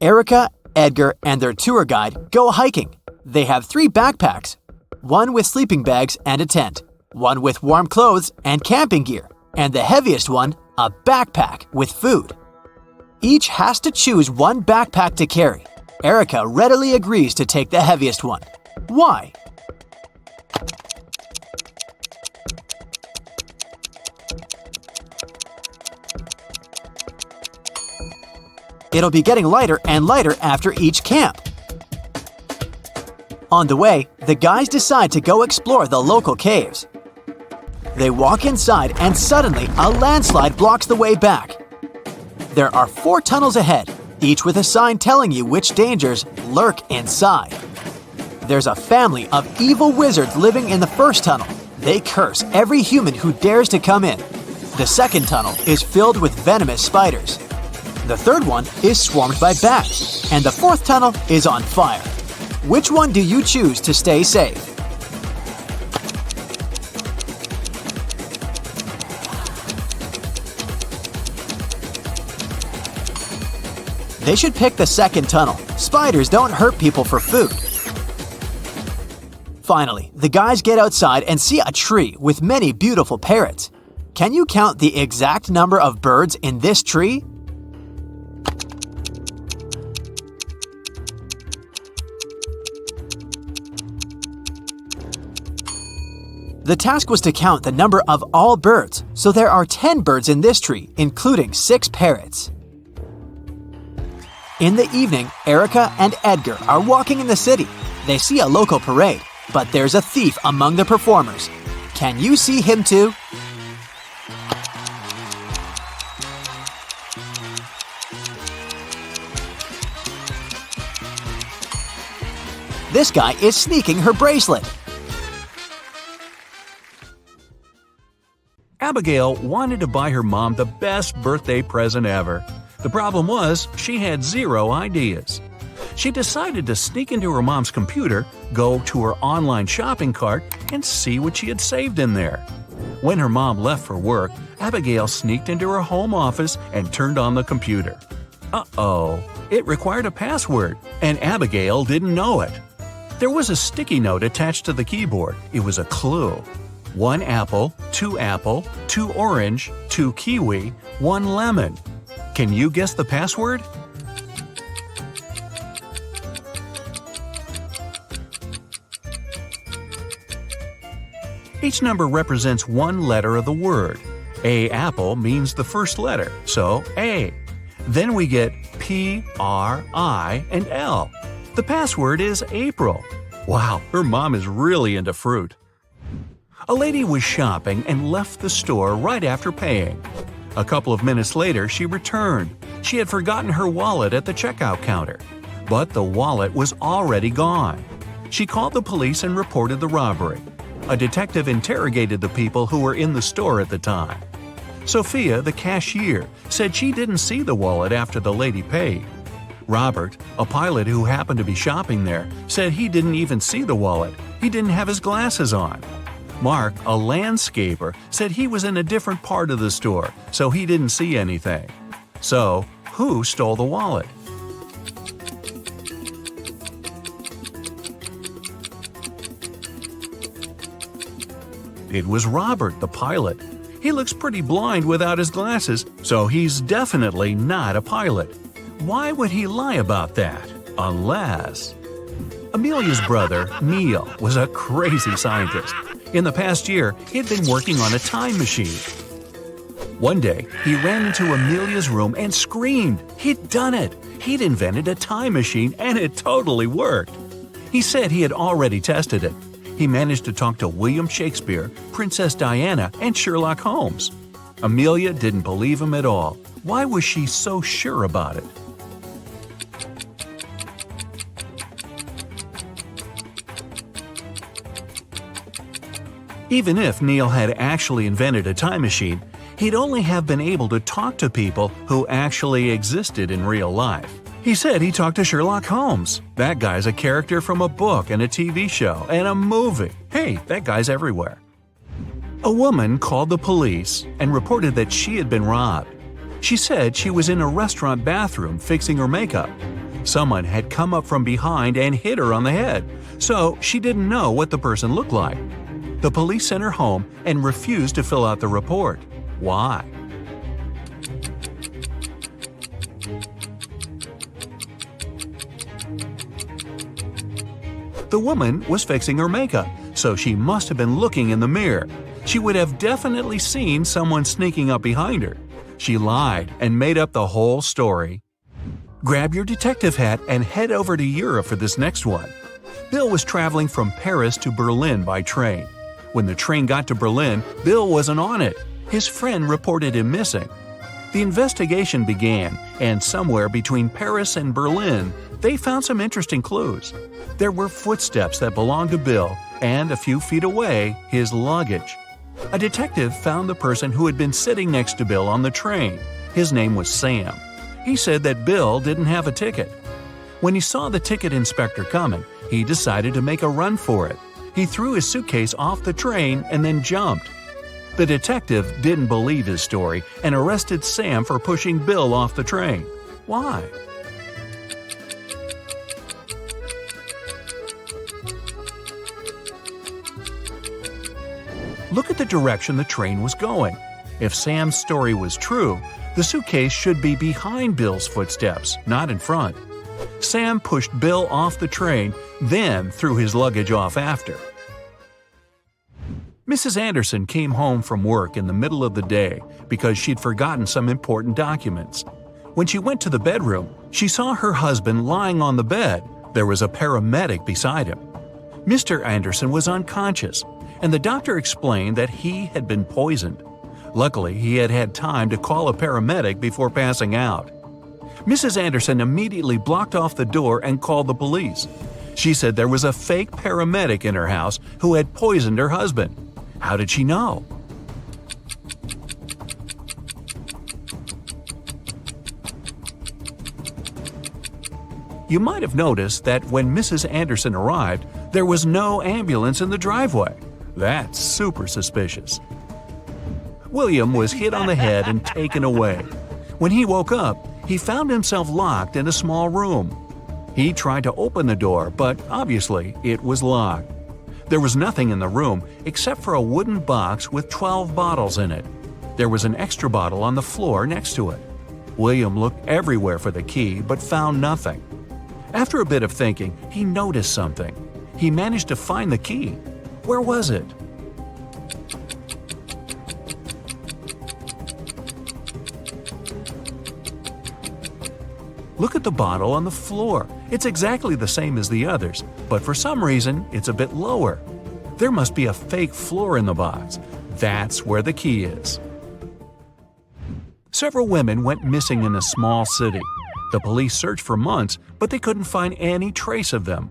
Erica, Edgar, and their tour guide go hiking. They have 3 backpacks, 1 with sleeping bags and a tent, 1 with warm clothes and camping gear, and the heaviest one, a backpack with food. Each has to choose 1 backpack to carry. Erica readily agrees to take the heaviest one. Why? It'll be getting lighter and lighter after each camp. On the way, the guys decide to go explore the local caves. They walk inside and suddenly a landslide blocks the way back. There are 4 tunnels ahead, each with a sign telling you which dangers lurk inside. There's a family of evil wizards living in the first tunnel. They curse every human who dares to come in. The second tunnel is filled with venomous spiders. The third one is swarmed by bats, and the 4th tunnel is on fire. Which one do you choose to stay safe? They should pick the second tunnel. Spiders don't hurt people for food. Finally, the guys get outside and see a tree with many beautiful parrots. Can you count the exact number of birds in this tree? The task was to count the number of all birds, so there are 10 birds in this tree, including 6 parrots. In the evening, Erica and Edgar are walking in the city. They see a local parade, but there's a thief among the performers. Can you see him too? This guy is sneaking her bracelet. Abigail wanted to buy her mom the best birthday present ever. The problem was, she had 0 ideas. She decided to sneak into her mom's computer, go to her online shopping cart, and see what she had saved in there. When her mom left for work, Abigail sneaked into her home office and turned on the computer. Uh-oh, it required a password, and Abigail didn't know it. There was a sticky note attached to the keyboard. It was a clue. 1 apple, 2 orange, 2 kiwi, 1 lemon. Can you guess the password? Each number represents 1 letter of the word. A apple means the first letter, so A. Then we get P, R, I, and L. The password is April. Wow, her mom is really into fruit. A lady was shopping and left the store right after paying. A couple of minutes later, she returned. She had forgotten her wallet at the checkout counter, but the wallet was already gone. She called the police and reported the robbery. A detective interrogated the people who were in the store at the time. Sophia, the cashier, said she didn't see the wallet after the lady paid. Robert, a pilot who happened to be shopping there, said he didn't even see the wallet. He didn't have his glasses on. Mark, a landscaper, said he was in a different part of the store, so he didn't see anything. So, who stole the wallet? It was Robert, the pilot. He looks pretty blind without his glasses, so he's definitely not a pilot. Why would he lie about that? Unless… Amelia's brother, Neil, was a crazy scientist. In the past year, he'd been working on a time machine. One day, he ran into Amelia's room and screamed. He'd done it! He'd invented a time machine and it totally worked. He said he had already tested it. He managed to talk to William Shakespeare, Princess Diana, and Sherlock Holmes. Amelia didn't believe him at all. Why was she so sure about it? Even if Neil had actually invented a time machine, he'd only have been able to talk to people who actually existed in real life. He said he talked to Sherlock Holmes. That guy's a character from a book and a TV show and a movie. Hey, that guy's everywhere. A woman called the police and reported that she had been robbed. She said she was in a restaurant bathroom fixing her makeup. Someone had come up from behind and hit her on the head, so she didn't know what the person looked like. The police sent her home and refused to fill out the report. Why? The woman was fixing her makeup, so she must have been looking in the mirror. She would have definitely seen someone sneaking up behind her. She lied and made up the whole story. Grab your detective hat and head over to Europe for this next one. Bill was traveling from Paris to Berlin by train. When the train got to Berlin, Bill wasn't on it. His friend reported him missing. The investigation began, and somewhere between Paris and Berlin, they found some interesting clues. There were footsteps that belonged to Bill, and a few feet away, his luggage. A detective found the person who had been sitting next to Bill on the train. His name was Sam. He said that Bill didn't have a ticket. When he saw the ticket inspector coming, he decided to make a run for it. He threw his suitcase off the train and then jumped. The detective didn't believe his story and arrested Sam for pushing Bill off the train. Why? Look at the direction the train was going. If Sam's story was true, the suitcase should be behind Bill's footsteps, not in front. Sam pushed Bill off the train, then threw his luggage off after. Mrs. Anderson came home from work in the middle of the day because she'd forgotten some important documents. When she went to the bedroom, she saw her husband lying on the bed. There was a paramedic beside him. Mr. Anderson was unconscious, and the doctor explained that he had been poisoned. Luckily, he had had time to call a paramedic before passing out. Mrs. Anderson immediately blocked off the door and called the police. She said there was a fake paramedic in her house who had poisoned her husband. How did she know? You might have noticed that when Mrs. Anderson arrived, there was no ambulance in the driveway. That's super suspicious. William was hit on the head and taken away. When he woke up, he found himself locked in a small room. He tried to open the door, but obviously it was locked. There was nothing in the room except for a wooden box with 12 bottles in it. There was an extra bottle on the floor next to it. William looked everywhere for the key but found nothing. After a bit of thinking, he noticed something. He managed to find the key. Where was it? Look at the bottle on the floor. It's exactly the same as the others, but for some reason, it's a bit lower. There must be a fake floor in the box. That's where the key is. Several women went missing in a small city. The police searched for months, but they couldn't find any trace of them.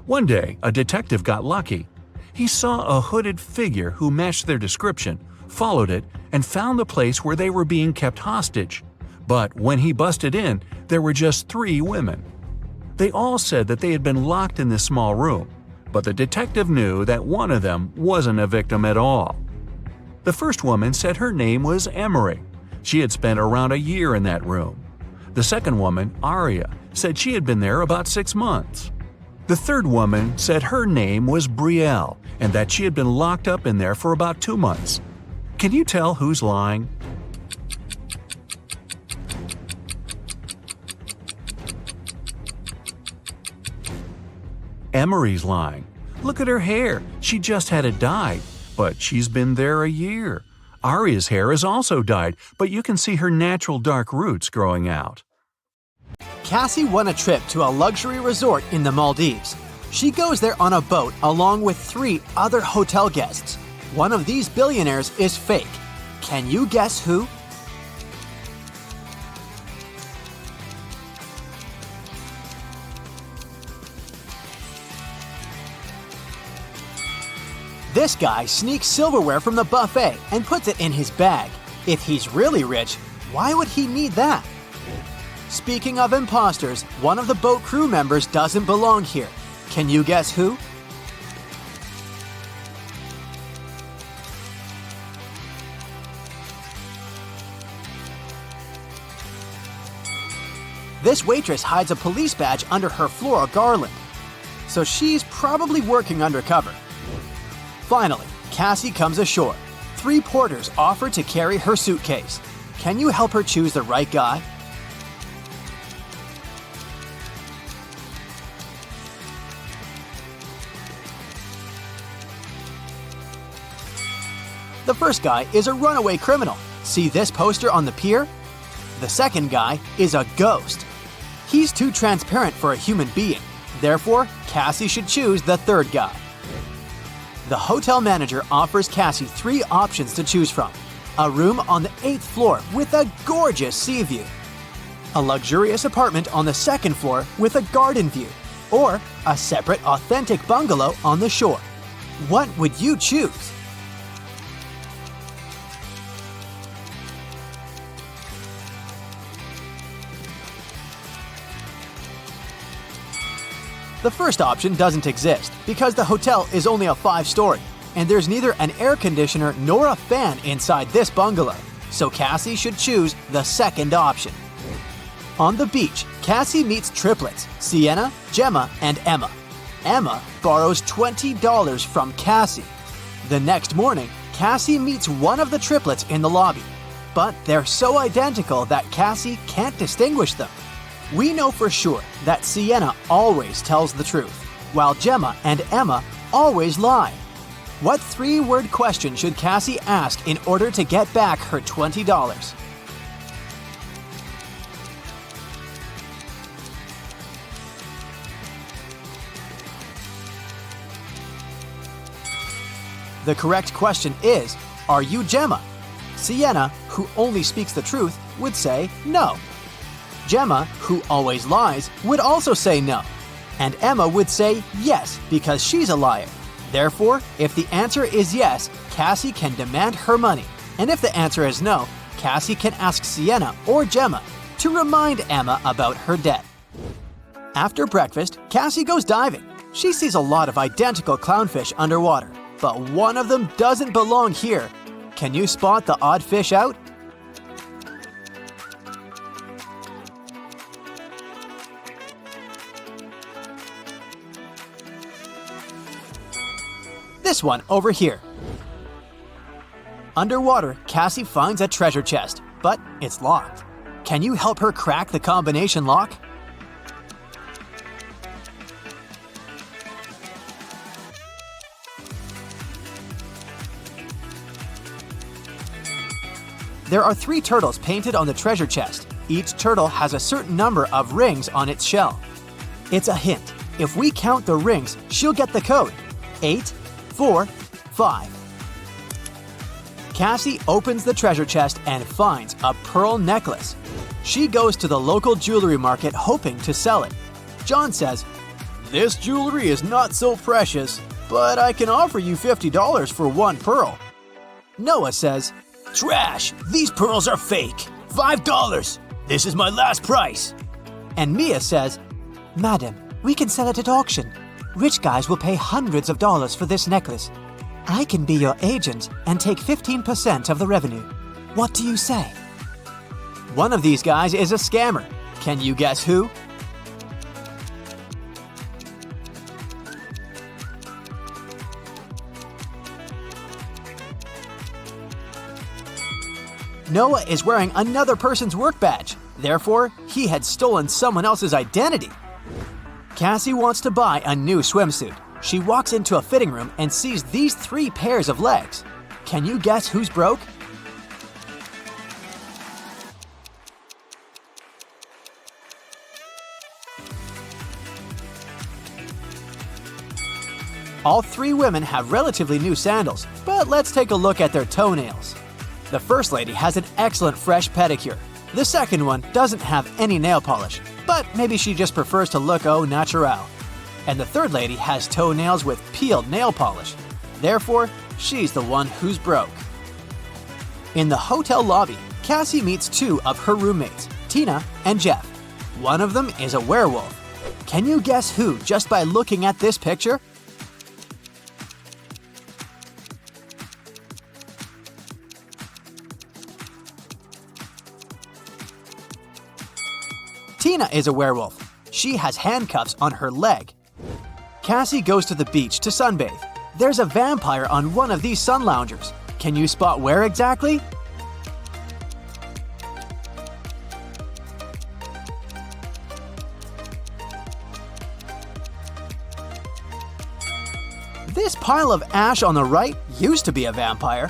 One day, a detective got lucky. He saw a hooded figure who matched their description, followed it, and found the place where they were being kept hostage. But when he busted in, there were just 3 women. They all said that they had been locked in this small room, but the detective knew that one of them wasn't a victim at all. The first woman said her name was Emery. She had spent around a year in that room. The second woman, Aria, said she had been there about 6 months. The third woman said her name was Brielle and that she had been locked up in there for about 2 months. Can you tell who's lying? Emery's lying. Look at her hair. She just had it dyed, but she's been there a year. Aria's hair is also dyed, but you can see her natural dark roots growing out. Cassie won a trip to a luxury resort in the Maldives. She goes there on a boat along with 3 other hotel guests. One of these billionaires is fake. Can you guess who? This guy sneaks silverware from the buffet and puts it in his bag. If he's really rich, why would he need that? Speaking of imposters, one of the boat crew members doesn't belong here. Can you guess who? This waitress hides a police badge under her floral garland, so she's probably working undercover. Finally, Cassie comes ashore. 3 porters offer to carry her suitcase. Can you help her choose the right guy? The first guy is a runaway criminal. See this poster on the pier? The second guy is a ghost. He's too transparent for a human being. Therefore, Cassie should choose the third guy. The hotel manager offers Cassie 3 options to choose from. A room on the 8th floor with a gorgeous sea view. A luxurious apartment on the 2nd floor with a garden view. Or a separate authentic bungalow on the shore. What would you choose? The first option doesn't exist because the hotel is only a 5-story, and there's neither an air conditioner nor a fan inside this bungalow, so Cassie should choose the second option. On the beach, Cassie meets triplets, Sienna, Gemma, and Emma. Emma borrows $20 from Cassie. The next morning, Cassie meets one of the triplets in the lobby, but they're so identical that Cassie can't distinguish them. We know for sure that Sienna always tells the truth, while Gemma and Emma always lie. What three-word question should Cassie ask in order to get back her $20? The correct question is, are you Gemma? Sienna, who only speaks the truth, would say no. Gemma, who always lies, would also say no. And Emma would say yes because she's a liar. Therefore, if the answer is yes, Cassie can demand her money. And if the answer is no, Cassie can ask Sienna or Gemma to remind Emma about her debt. After breakfast, Cassie goes diving. She sees a lot of identical clownfish underwater, but one of them doesn't belong here. Can you spot the odd fish out? This one over here. Underwater, Cassie finds a treasure chest, but it's locked. Can you help her crack the combination lock? There are 3 turtles painted on the treasure chest. Each turtle has a certain number of rings on its shell. It's a hint. If we count the rings, she'll get the code. 8, 4, 5. Cassie opens the treasure chest and finds a pearl necklace. She goes to the local jewelry market hoping to sell it. John says, "This jewelry is not so precious, but I can offer you $50 for one pearl." Noah says, "Trash! These pearls are fake! $5! This is my last price!" And Mia says, Madam, we can sell it at auction. Rich guys will pay hundreds of dollars for this necklace. I can be your agent and take 15% of the revenue. What do you say? One of these guys is a scammer. Can you guess who? Noah is wearing another person's work badge. Therefore, he had stolen someone else's identity. Cassie wants to buy a new swimsuit. She walks into a fitting room and sees these 3 pairs of legs. Can you guess who's broke? All 3 women have relatively new sandals, but let's take a look at their toenails. The first lady has an excellent fresh pedicure. The second one doesn't have any nail polish, but maybe she just prefers to look au naturel. And the third lady has toenails with peeled nail polish. Therefore, she's the one who's broke. In the hotel lobby, Cassie meets 2 of her roommates, Tina and Jeff. One of them is a werewolf. Can you guess who just by looking at this picture? Tina is a werewolf. She has handcuffs on her leg. Cassie goes to the beach to sunbathe. There's a vampire on one of these sun loungers. Can you spot where exactly? This pile of ash on the right used to be a vampire.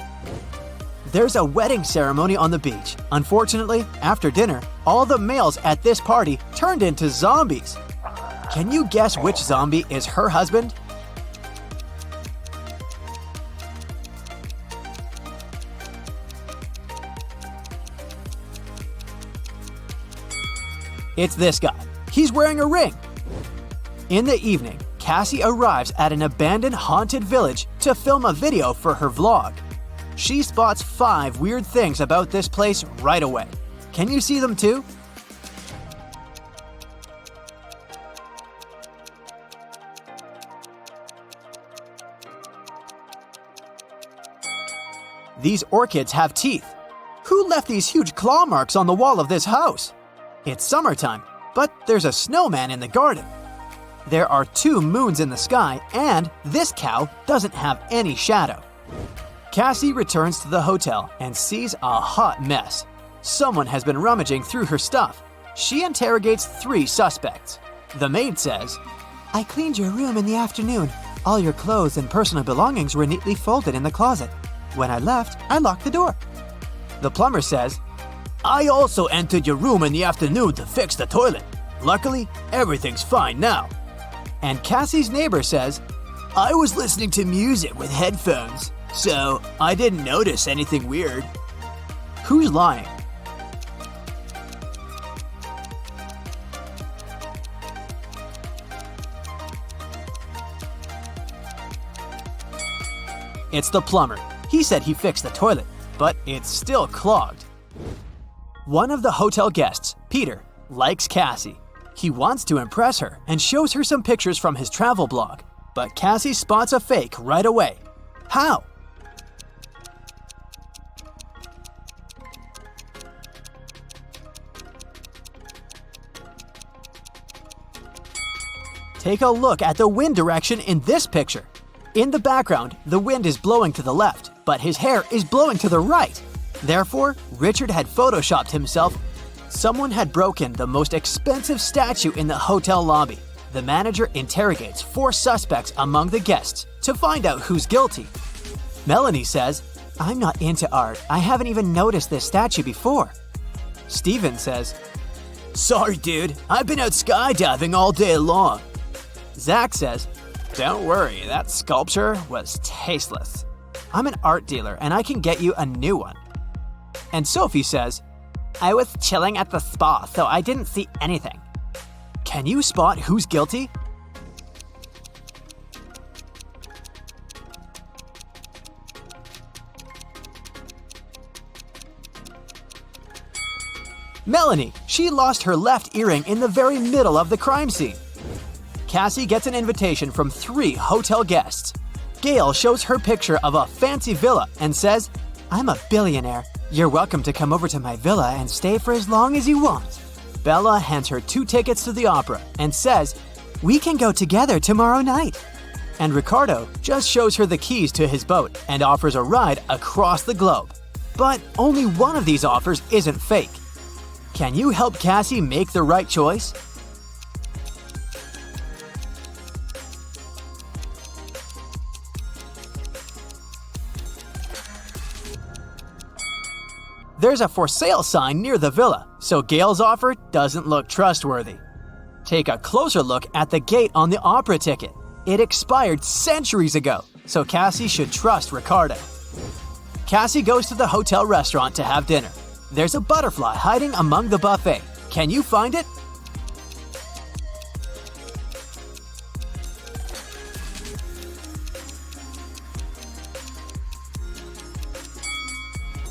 There's a wedding ceremony on the beach. Unfortunately, after dinner, all the males at this party turned into zombies. Can you guess which zombie is her husband? It's this guy. He's wearing a ring. In the evening, Cassie arrives at an abandoned haunted village to film a video for her vlog. She spots 5 weird things about this place right away. Can you see them too? These orchids have teeth. Who left these huge claw marks on the wall of this house? It's summertime, but there's a snowman in the garden. There are 2 moons in the sky, and this cow doesn't have any shadow. Cassie returns to the hotel and sees a hot mess. Someone has been rummaging through her stuff. She interrogates 3 suspects. The maid says, I cleaned your room in the afternoon. All your clothes and personal belongings were neatly folded in the closet. When I left, I locked the door. The plumber says, I also entered your room in the afternoon to fix the toilet. Luckily, everything's fine now. And Cassie's neighbor says, I was listening to music with headphones, so I didn't notice anything weird. Who's lying? It's the plumber. He said he fixed the toilet, but it's still clogged. One of the hotel guests, Peter, likes Cassie. He wants to impress her and shows her some pictures from his travel blog, but Cassie spots a fake right away. How? Take a look at the wind direction in this picture. In the background, the wind is blowing to the left, but his hair is blowing to the right. Therefore, Richard had photoshopped himself. Someone had broken the most expensive statue in the hotel lobby. The manager interrogates 4 suspects among the guests to find out who's guilty. Melanie says, I'm not into art. I haven't even noticed this statue before. Steven says, sorry dude, I've been out skydiving all day long. Zach says, don't worry, that sculpture was tasteless. I'm an art dealer and I can get you a new one. And Sophie says, I was chilling at the spa, so I didn't see anything. Can you spot who's guilty? Melanie, she lost her left earring in the very middle of the crime scene. Cassie gets an invitation from 3 hotel guests. Gail shows her picture of a fancy villa and says, I'm a billionaire. You're welcome to come over to my villa and stay for as long as you want. Bella hands her 2 tickets to the opera and says, we can go together tomorrow night. And Ricardo just shows her the keys to his boat and offers a ride across the globe. But only one of these offers isn't fake. Can you help Cassie make the right choice? There's a for sale sign near the villa, so Gail's offer doesn't look trustworthy. Take a closer look at the gate on the opera ticket. It expired centuries ago, so Cassie should trust Ricardo. Cassie goes to the hotel restaurant to have dinner. There's a butterfly hiding among the buffet. Can you find it?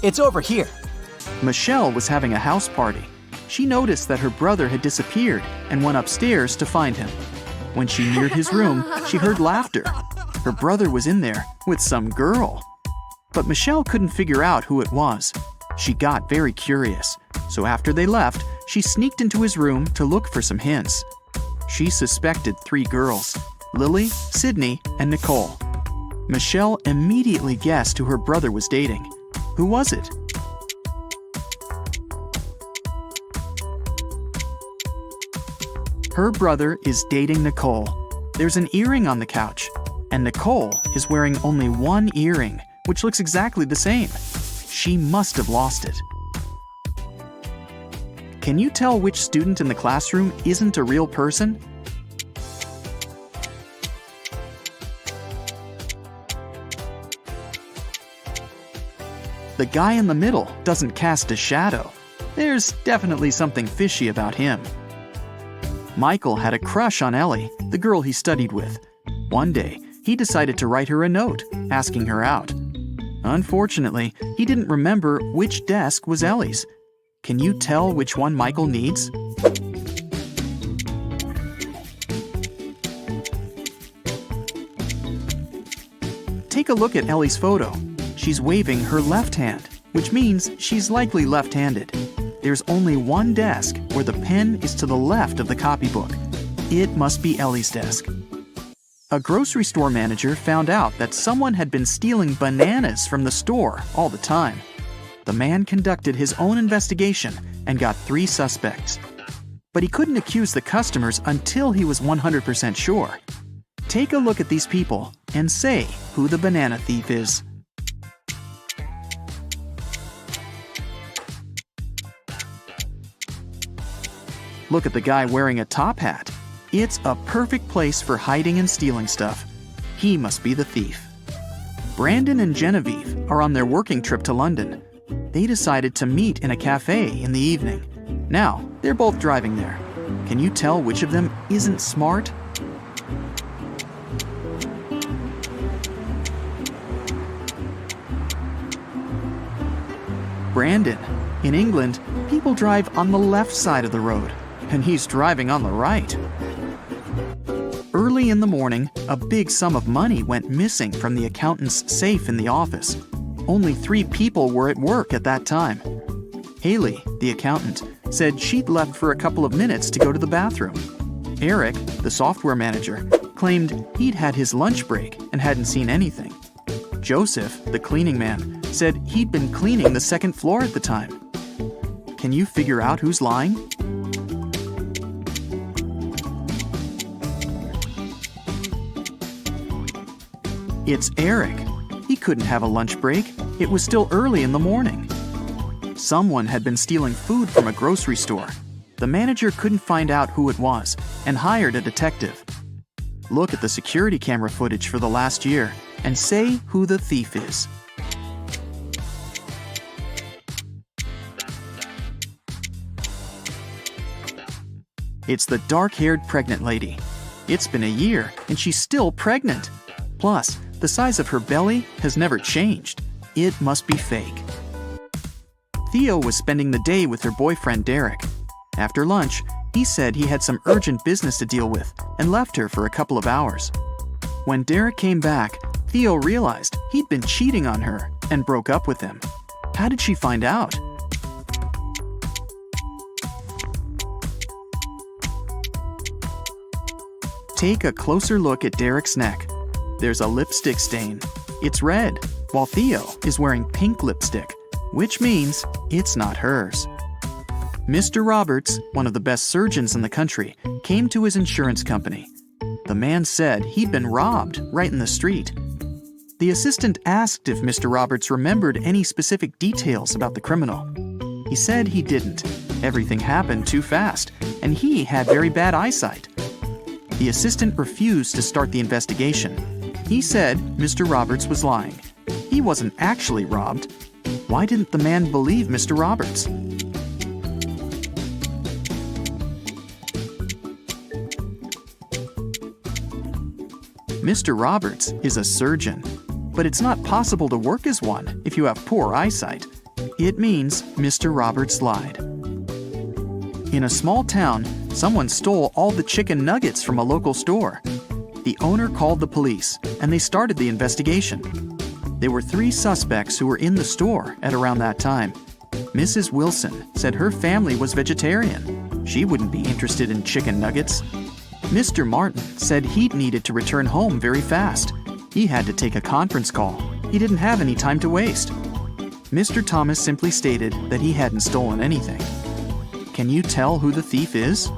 It's over here. Michelle was having a house party. She noticed that her brother had disappeared and went upstairs to find him. When she neared his room, she heard laughter. Her brother was in there with some girl. But Michelle couldn't figure out who it was. She got very curious, so after they left, she sneaked into his room to look for some hints. She suspected 3 girls, Lily, Sydney, and Nicole. Michelle immediately guessed who her brother was dating. Who was it? Her brother is dating Nicole. There's an earring on the couch, and Nicole is wearing only 1 earring, which looks exactly the same. She must have lost it. Can you tell which student in the classroom isn't a real person? The guy in the middle doesn't cast a shadow. There's definitely something fishy about him. Michael had a crush on Ellie, the girl he studied with. One day, he decided to write her a note, asking her out. Unfortunately, he didn't remember which desk was Ellie's. Can you tell which one Michael needs? Take a look at Ellie's photo. She's waving her left hand, which means she's likely left-handed. There's only 1 desk where the pen is to the left of the copybook. It must be Ellie's desk. A grocery store manager found out that someone had been stealing bananas from the store all the time. The man conducted his own investigation and got 3 suspects. But he couldn't accuse the customers until he was 100% sure. Take a look at these people and say who the banana thief is. Look at the guy wearing a top hat. It's a perfect place for hiding and stealing stuff. He must be the thief. Brandon and Genevieve are on their working trip to London. They decided to meet in a cafe in the evening. Now, they're both driving there. Can you tell which of them isn't smart? Brandon. In England, people drive on the left side of the road, and he's driving on the right. Early in the morning, a big sum of money went missing from the accountant's safe in the office. Only 3 people were at work at that time. Haley, the accountant, said she'd left for a couple of minutes to go to the bathroom. Eric, the software manager, claimed he'd had his lunch break and hadn't seen anything. Joseph, the cleaning man, said he'd been cleaning the 2nd floor at the time. Can you figure out who's lying? It's Eric. He couldn't have a lunch break. It was still early in the morning. Someone had been stealing food from a grocery store. The manager couldn't find out who it was and hired a detective. Look at the security camera footage for the last year and say who the thief is. It's the dark-haired pregnant lady. It's been a year and she's still pregnant. Plus, the size of her belly has never changed. It must be fake. Theo was spending the day with her boyfriend Derek. After lunch, he said he had some urgent business to deal with and left her for a couple of hours. When Derek came back, Theo realized he'd been cheating on her and broke up with him. How did she find out? Take a closer look at Derek's neck. There's a lipstick stain. It's red, while Theo is wearing pink lipstick, which means it's not hers. Mr. Roberts, one of the best surgeons in the country, came to his insurance company. The man said he'd been robbed right in the street. The assistant asked if Mr. Roberts remembered any specific details about the criminal. He said he didn't. Everything happened too fast, and he had very bad eyesight. The assistant refused to start the investigation. He said Mr. Roberts was lying. He wasn't actually robbed. Why didn't the man believe Mr. Roberts? Mr. Roberts is a surgeon, but it's not possible to work as one if you have poor eyesight. It means Mr. Roberts lied. In a small town, someone stole all the chicken nuggets from a local store. The owner called the police, and they started the investigation. There were 3 suspects who were in the store at around that time. Mrs. Wilson said her family was vegetarian. She wouldn't be interested in chicken nuggets. Mr. Martin said he'd needed to return home very fast. He had to take a conference call. He didn't have any time to waste. Mr. Thomas simply stated that he hadn't stolen anything. Can you tell who the thief is?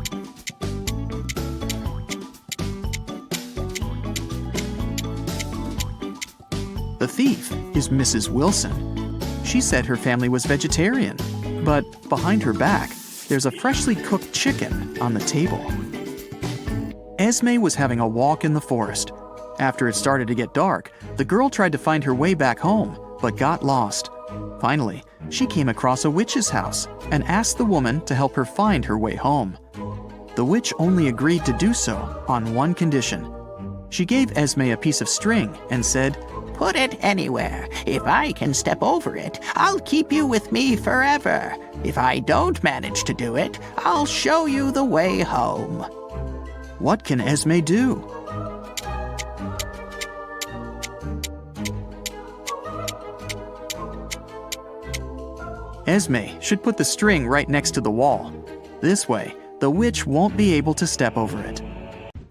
The thief is Mrs. Wilson. She said her family was vegetarian, but behind her back, there's a freshly cooked chicken on the table. Esme was having a walk in the forest. After it started to get dark, the girl tried to find her way back home, but got lost. Finally, she came across a witch's house and asked the woman to help her find her way home. The witch only agreed to do so on one condition. She gave Esme a piece of string and said, "Put it anywhere. If I can step over it, I'll keep you with me forever. If I don't manage to do it, I'll show you the way home." What can Esme do? Esme should put the string right next to the wall. This way, the witch won't be able to step over it.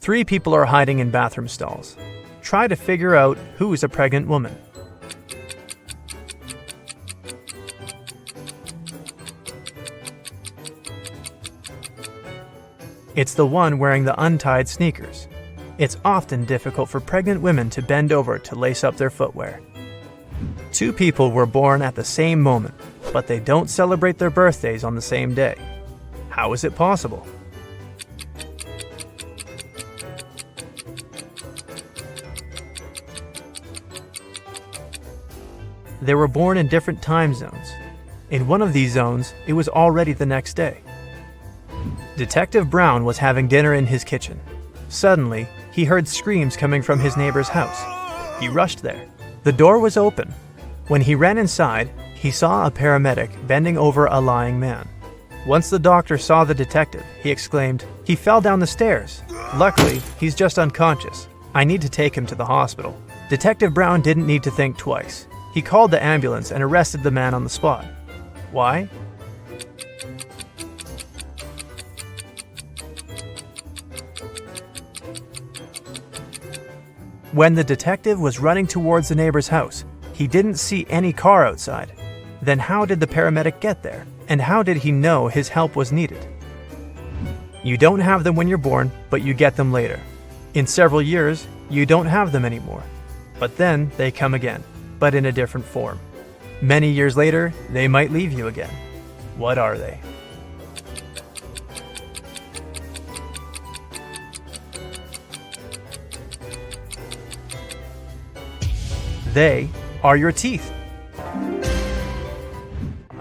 3 people are hiding in bathroom stalls. Try to figure out who's a pregnant woman. It's the one wearing the untied sneakers. It's often difficult for pregnant women to bend over to lace up their footwear. 2 people were born at the same moment, but they don't celebrate their birthdays on the same day. How is it possible? They were born in different time zones. In one of these zones, it was already the next day. Detective Brown was having dinner in his kitchen. Suddenly, he heard screams coming from his neighbor's house. He rushed there. The door was open. When he ran inside, he saw a paramedic bending over a lying man. Once the doctor saw the detective, he exclaimed, "He fell down the stairs. Luckily, he's just unconscious. I need to take him to the hospital." Detective Brown didn't need to think twice. He called the ambulance and arrested the man on the spot. Why? When the detective was running towards the neighbor's house, he didn't see any car outside. Then how did the paramedic get there? And how did he know his help was needed? You don't have them when you're born, but you get them later. In several years, you don't have them anymore. But then they come again, but in a different form. Many years later, they might leave you again. What are they? They are your teeth.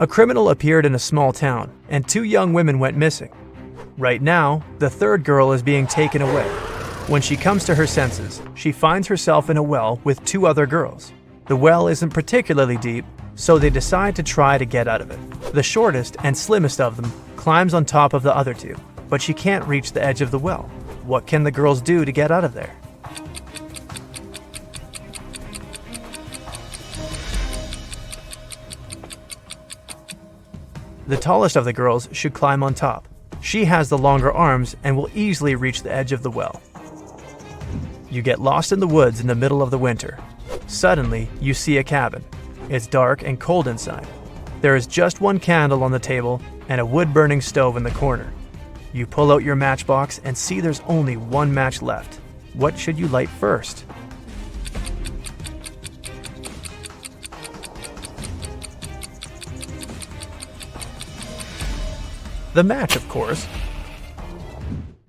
A criminal appeared in a small town, and 2 young women went missing. Right now, the 3rd girl is being taken away. When she comes to her senses, she finds herself in a well with 2 other girls. The well isn't particularly deep, so they decide to try to get out of it. The shortest and slimmest of them climbs on top of the other 2, but she can't reach the edge of the well. What can the girls do to get out of there? The tallest of the girls should climb on top. She has the longer arms and will easily reach the edge of the well. You get lost in the woods in the middle of the winter. Suddenly, you see a cabin. It's dark and cold inside. There is just 1 candle on the table and a wood-burning stove in the corner. You pull out your matchbox and see there's only 1 match left. What should you light first? The match, of course.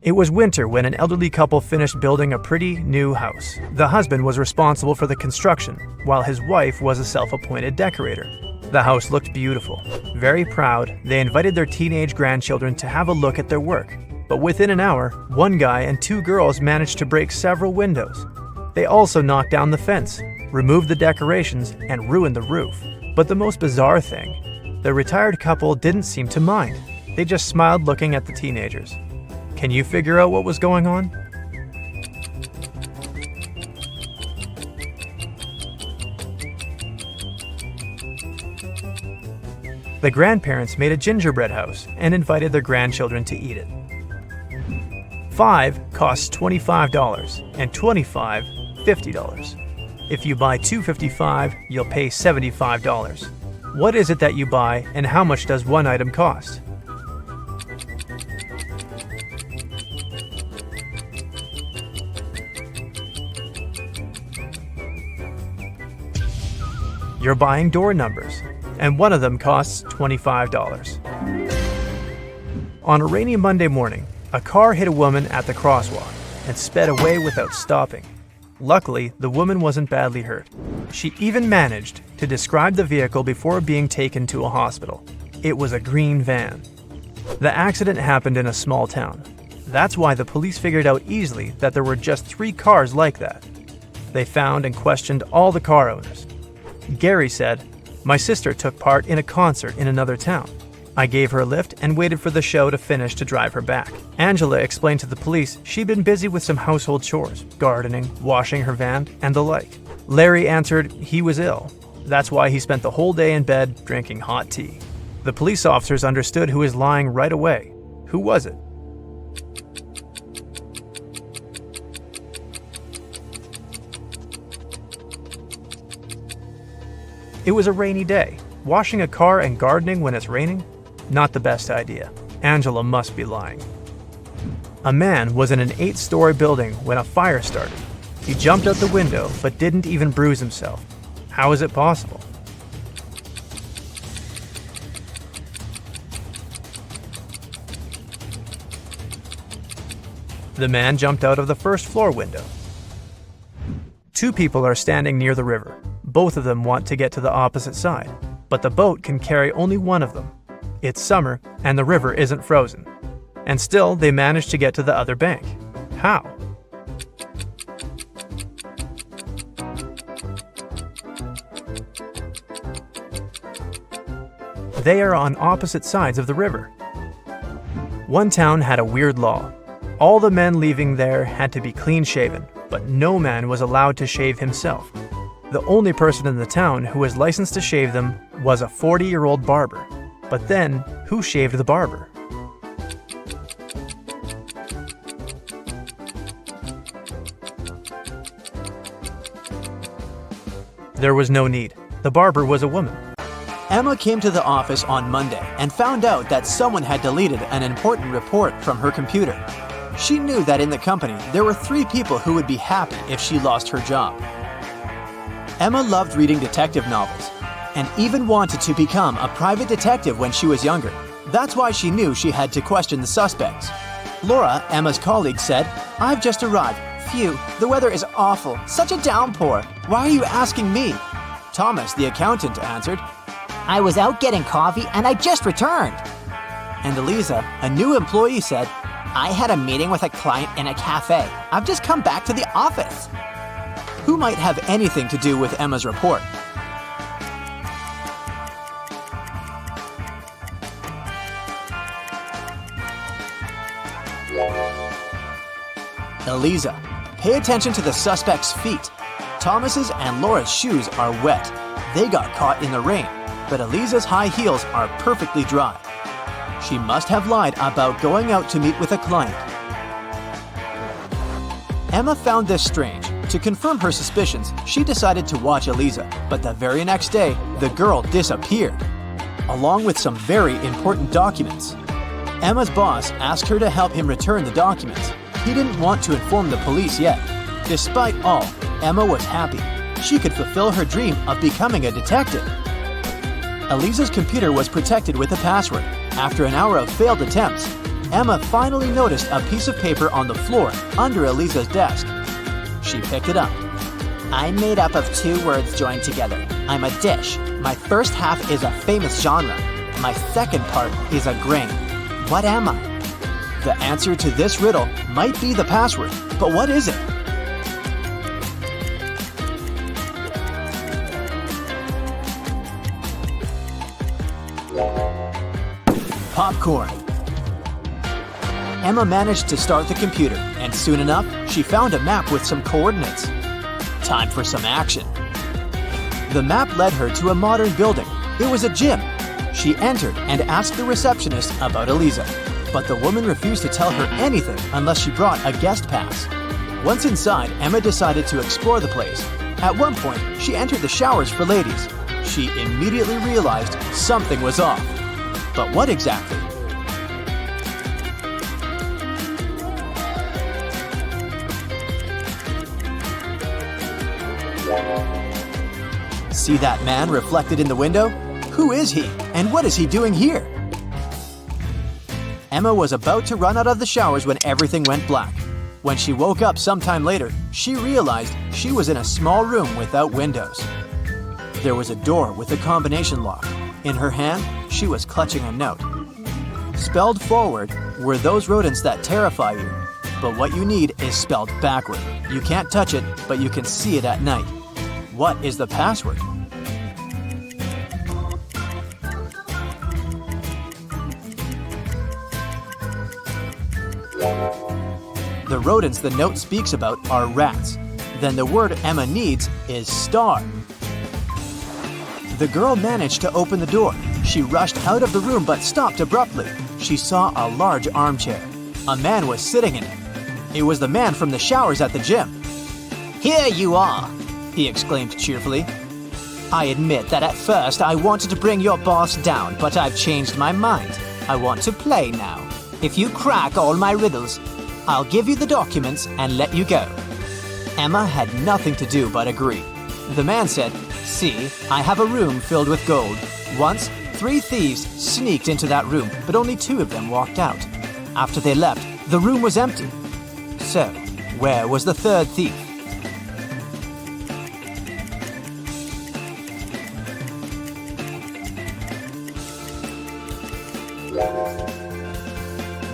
It was winter when an elderly couple finished building a pretty new house. The husband was responsible for the construction, while his wife was a self-appointed decorator. The house looked beautiful. Very proud, they invited their teenage grandchildren to have a look at their work. But within an hour, 1 guy and 2 girls managed to break several windows. They also knocked down the fence, removed the decorations, and ruined the roof. But the most bizarre thing, the retired couple didn't seem to mind. They just smiled looking at the teenagers. Can you figure out what was going on? The grandparents made a gingerbread house and invited their grandchildren to eat it. 5 costs $25 and 25, $50. If you buy 2 $55, you'll pay $75. What is it that you buy and how much does one item cost? You're buying door numbers, and one of them costs $25. On a rainy Monday morning, a car hit a woman at the crosswalk and sped away without stopping. Luckily, the woman wasn't badly hurt. She even managed to describe the vehicle before being taken to a hospital. It was a green van. The accident happened in a small town. That's why the police figured out easily that there were just 3 cars like that. They found and questioned all the car owners. Gary said, "My sister took part in a concert in another town. I gave her a lift and waited for the show to finish to drive her back." Angela explained to the police she'd been busy with some household chores, gardening, washing her van, and the like. Larry answered he was ill. That's why he spent the whole day in bed drinking hot tea. The police officers understood who was lying right away. Who was it? It was a rainy day. Washing a car and gardening when it's raining? Not the best idea. Angela must be lying. A man was in an 8-story building when a fire started. He jumped out the window but didn't even bruise himself. How is it possible? The man jumped out of the first floor window. 2 people are standing near the river. Both of them want to get to the opposite side, but the boat can carry only one of them. It's summer and the river isn't frozen. And still, they manage to get to the other bank. How? They are on opposite sides of the river. One town had a weird law. All the men leaving there had to be clean-shaven, but no man was allowed to shave himself. The only person in the town who was licensed to shave them was a 40-year-old barber. But then, who shaved the barber? There was no need. The barber was a woman. Emma came to the office on Monday and found out that someone had deleted an important report from her computer. She knew that in the company there were 3 people who would be happy if she lost her job. Emma loved reading detective novels and even wanted to become a private detective when she was younger. That's why she knew she had to question the suspects. Laura, Emma's colleague, said, "I've just arrived. Phew, the weather is awful. Such a downpour. Why are you asking me?" Thomas, the accountant, answered, "I was out getting coffee and I just returned." And Eliza, a new employee, said, "I had a meeting with a client in a cafe. I've just come back to the office." Who might have anything to do with Emma's report? Eliza. Pay attention to the suspect's feet. Thomas's and Laura's shoes are wet. They got caught in the rain, but Eliza's high heels are perfectly dry. She must have lied about going out to meet with a client. Emma found this strange. To confirm her suspicions, she decided to watch Eliza, but the very next day, the girl disappeared, along with some very important documents. Emma's boss asked her to help him return the documents. He didn't want to inform the police yet. Despite all, Emma was happy. She could fulfill her dream of becoming a detective. Eliza's computer was protected with a password. After an hour of failed attempts, Emma finally noticed a piece of paper on the floor under Eliza's desk. She picked it up. "I'm made up of 2 words joined together. I'm a dish. My first half is a famous genre. My second part is a grain. What am I?" The answer to this riddle might be the password, but what is it? Popcorn. Emma managed to start the computer, and soon enough, she found a map with some coordinates. Time for some action. The map led her to a modern building. It was a gym. She entered and asked the receptionist about Eliza, but the woman refused to tell her anything unless she brought a guest pass. Once inside, Emma decided to explore the place. At one point, she entered the showers for ladies. She immediately realized something was off. But what exactly? See that man reflected in the window? Who is he, and what is he doing here? Emma was about to run out of the showers when everything went black. When she woke up sometime later, she realized she was in a small room without windows. There was a door with a combination lock. In her hand, she was clutching a note. Spelled forward were those rodents that terrify you. But what you need is spelled backward. You can't touch it, but you can see it at night. What is the password? The rodents the note speaks about are rats. Then the word Emma needs is star. The girl managed to open the door. She rushed out of the room but stopped abruptly. She saw a large armchair. A man was sitting in it. It was the man from the showers at the gym. "Here you are," he exclaimed cheerfully. I admit that at first I wanted to bring your boss down, but I've changed my mind. I want to play now. If you crack all my riddles, I'll give you the documents and let you go. Emma had nothing to do but agree. The man said, "See, I have a room filled with gold. Once, 3 thieves sneaked into that room, but only 2 of them walked out. After they left, the room was empty. So, where was the 3rd thief?"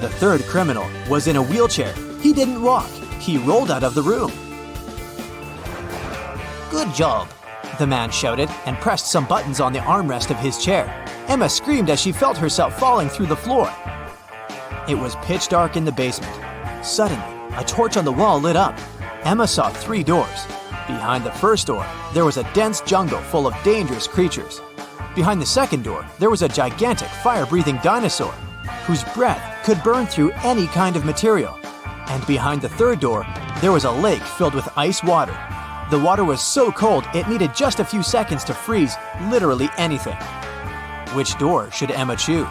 The 3rd criminal was in a wheelchair. He didn't walk. He rolled out of the room. "Good job," the man shouted and pressed some buttons on the armrest of his chair. Emma screamed as she felt herself falling through the floor. It was pitch dark in the basement. Suddenly, a torch on the wall lit up. Emma saw 3 doors. Behind the first door, there was a dense jungle full of dangerous creatures. Behind the second door, there was a gigantic fire-breathing dinosaur whose breath could burn through any kind of material. And behind the third door, there was a lake filled with ice water. The water was so cold it needed just a few seconds to freeze literally anything. Which door should Emma choose?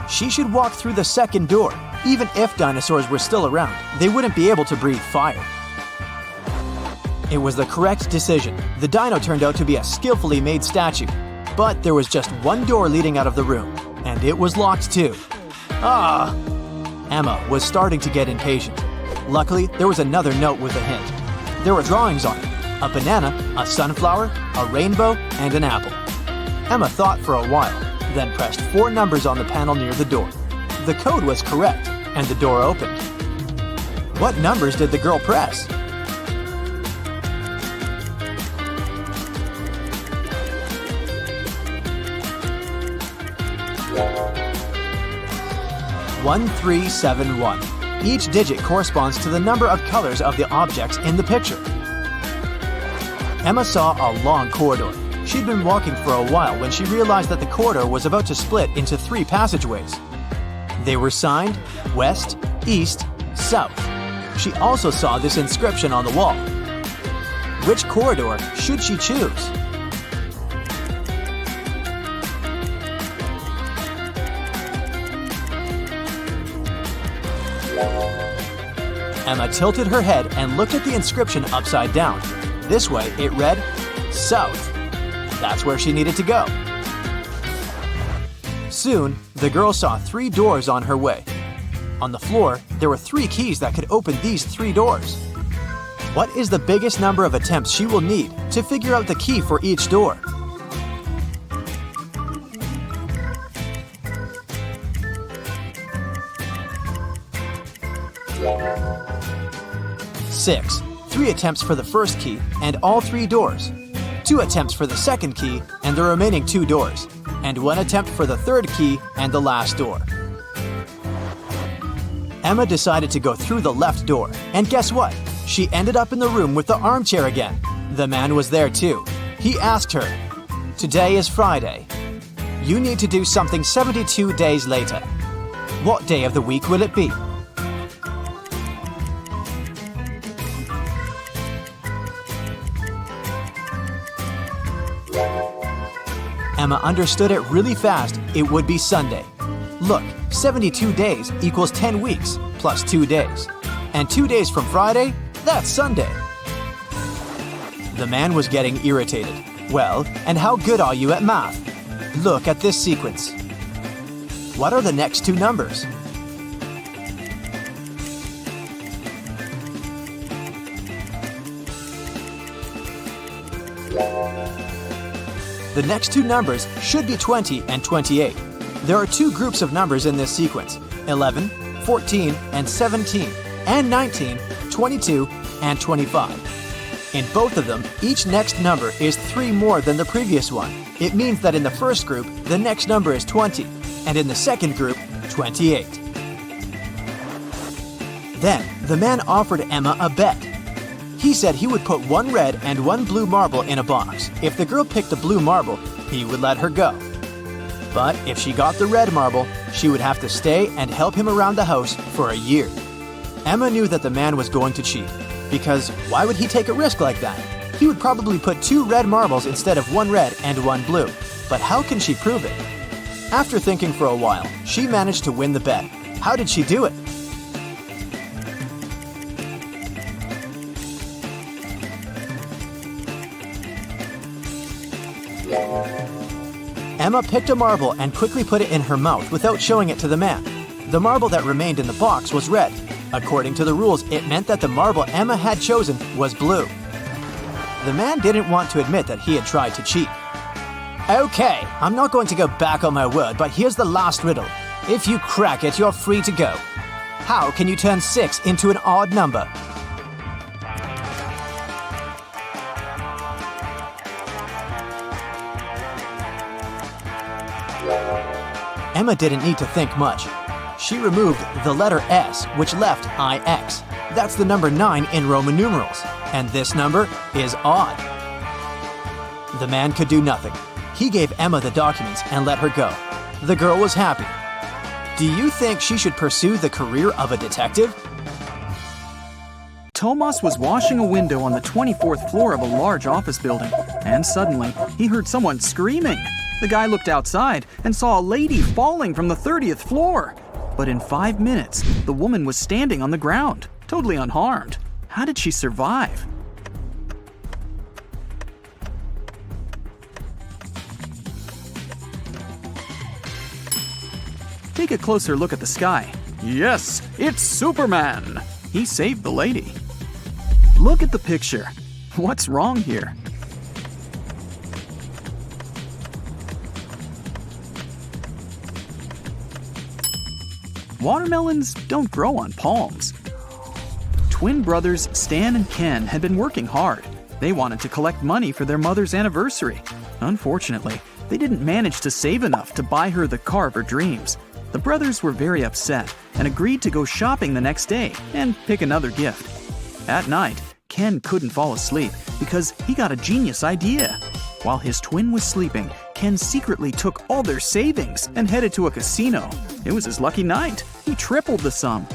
She should walk through the second door. Even if dinosaurs were still around, they wouldn't be able to breathe fire. It was the correct decision. The dino turned out to be a skillfully made statue. But there was just one door leading out of the room, and it was locked too. Ah! Emma was starting to get impatient. Luckily, there was another note with a hint. There were drawings on it: a banana, a sunflower, a rainbow, and an apple. Emma thought for a while, then pressed 4 numbers on the panel near the door. The code was correct, and the door opened. What numbers did the girl press? One, 3, 7, 1. Each digit corresponds to the number of colors of the objects in the picture. Emma saw a long corridor. She'd been walking for a while when she realized that the corridor was about to split into 3 passageways. They were signed West, East, South. She also saw this inscription on the wall. Which corridor should she choose? Emma tilted her head and looked at the inscription upside down. This way, it read, South. That's where she needed to go. Soon, the girl saw 3 doors on her way. On the floor, there were 3 keys that could open these 3 doors. What is the biggest number of attempts she will need to figure out the key for each door? Six. 3 attempts for the first key and all 3 doors. 2 attempts for the second key and the remaining 2 doors. And 1 attempt for the third key and the last door. Emma decided to go through the left door. And guess what? She ended up in the room with the armchair again. The man was there too. He asked her, "Today is Friday. You need to do something 72 days later. What day of the week will it be?" Emma understood it really fast. It would be Sunday. Look, 72 days equals 10 weeks plus 2 days. And 2 days from Friday, that's Sunday. The man was getting irritated. "Well, and how good are you at math? Look at this sequence. What are the next 2 numbers?" The next 2 numbers should be 20 and 28. There are 2 groups of numbers in this sequence: 11, 14, and 17, and 19, 22, and 25. In both of them, each next number is 3 more than the previous one. It means that in the first group, the next number is 20, and in the second group, 28. Then, the man offered Emma a bet. He said he would put 1 red and 1 blue marble in a box. If the girl picked the blue marble, he would let her go. But if she got the red marble, she would have to stay and help him around the house for a year. Emma knew that the man was going to cheat, because why would he take a risk like that? He would probably put 2 red marbles instead of 1 red and 1 blue. But how can she prove it? After thinking for a while, she managed to win the bet. How did she do it? Emma picked a marble and quickly put it in her mouth without showing it to the man. The marble that remained in the box was red. According to the rules, it meant that the marble Emma had chosen was blue. The man didn't want to admit that he had tried to cheat. Okay, I'm not going to go back on my word, but here's the last riddle. If you crack it, you're free to go. How can you turn 6 into an odd number? Emma didn't need to think much. She removed the letter S, which left IX. That's the number 9 in Roman numerals, and this number is odd. The man could do nothing. He gave Emma the documents and let her go. The girl was happy. Do you think she should pursue the career of a detective? Tomas was washing a window on the 24th floor of a large office building, and suddenly he heard someone screaming. The guy looked outside and saw a lady falling from the 30th floor. But in 5 minutes, the woman was standing on the ground, totally unharmed. How did she survive? Take a closer look at the sky. Yes, it's Superman! He saved the lady. Look at the picture. What's wrong here? Watermelons don't grow on palms. Twin brothers Stan and Ken had been working hard. They wanted to collect money for their mother's anniversary. Unfortunately, they didn't manage to save enough to buy her the car of her dreams. The brothers were very upset and agreed to go shopping the next day and pick another gift. At night, Ken couldn't fall asleep because he got a genius idea. While his twin was sleeping, Ken secretly took all their savings and headed to a casino. It was his lucky night. He tripled the sum.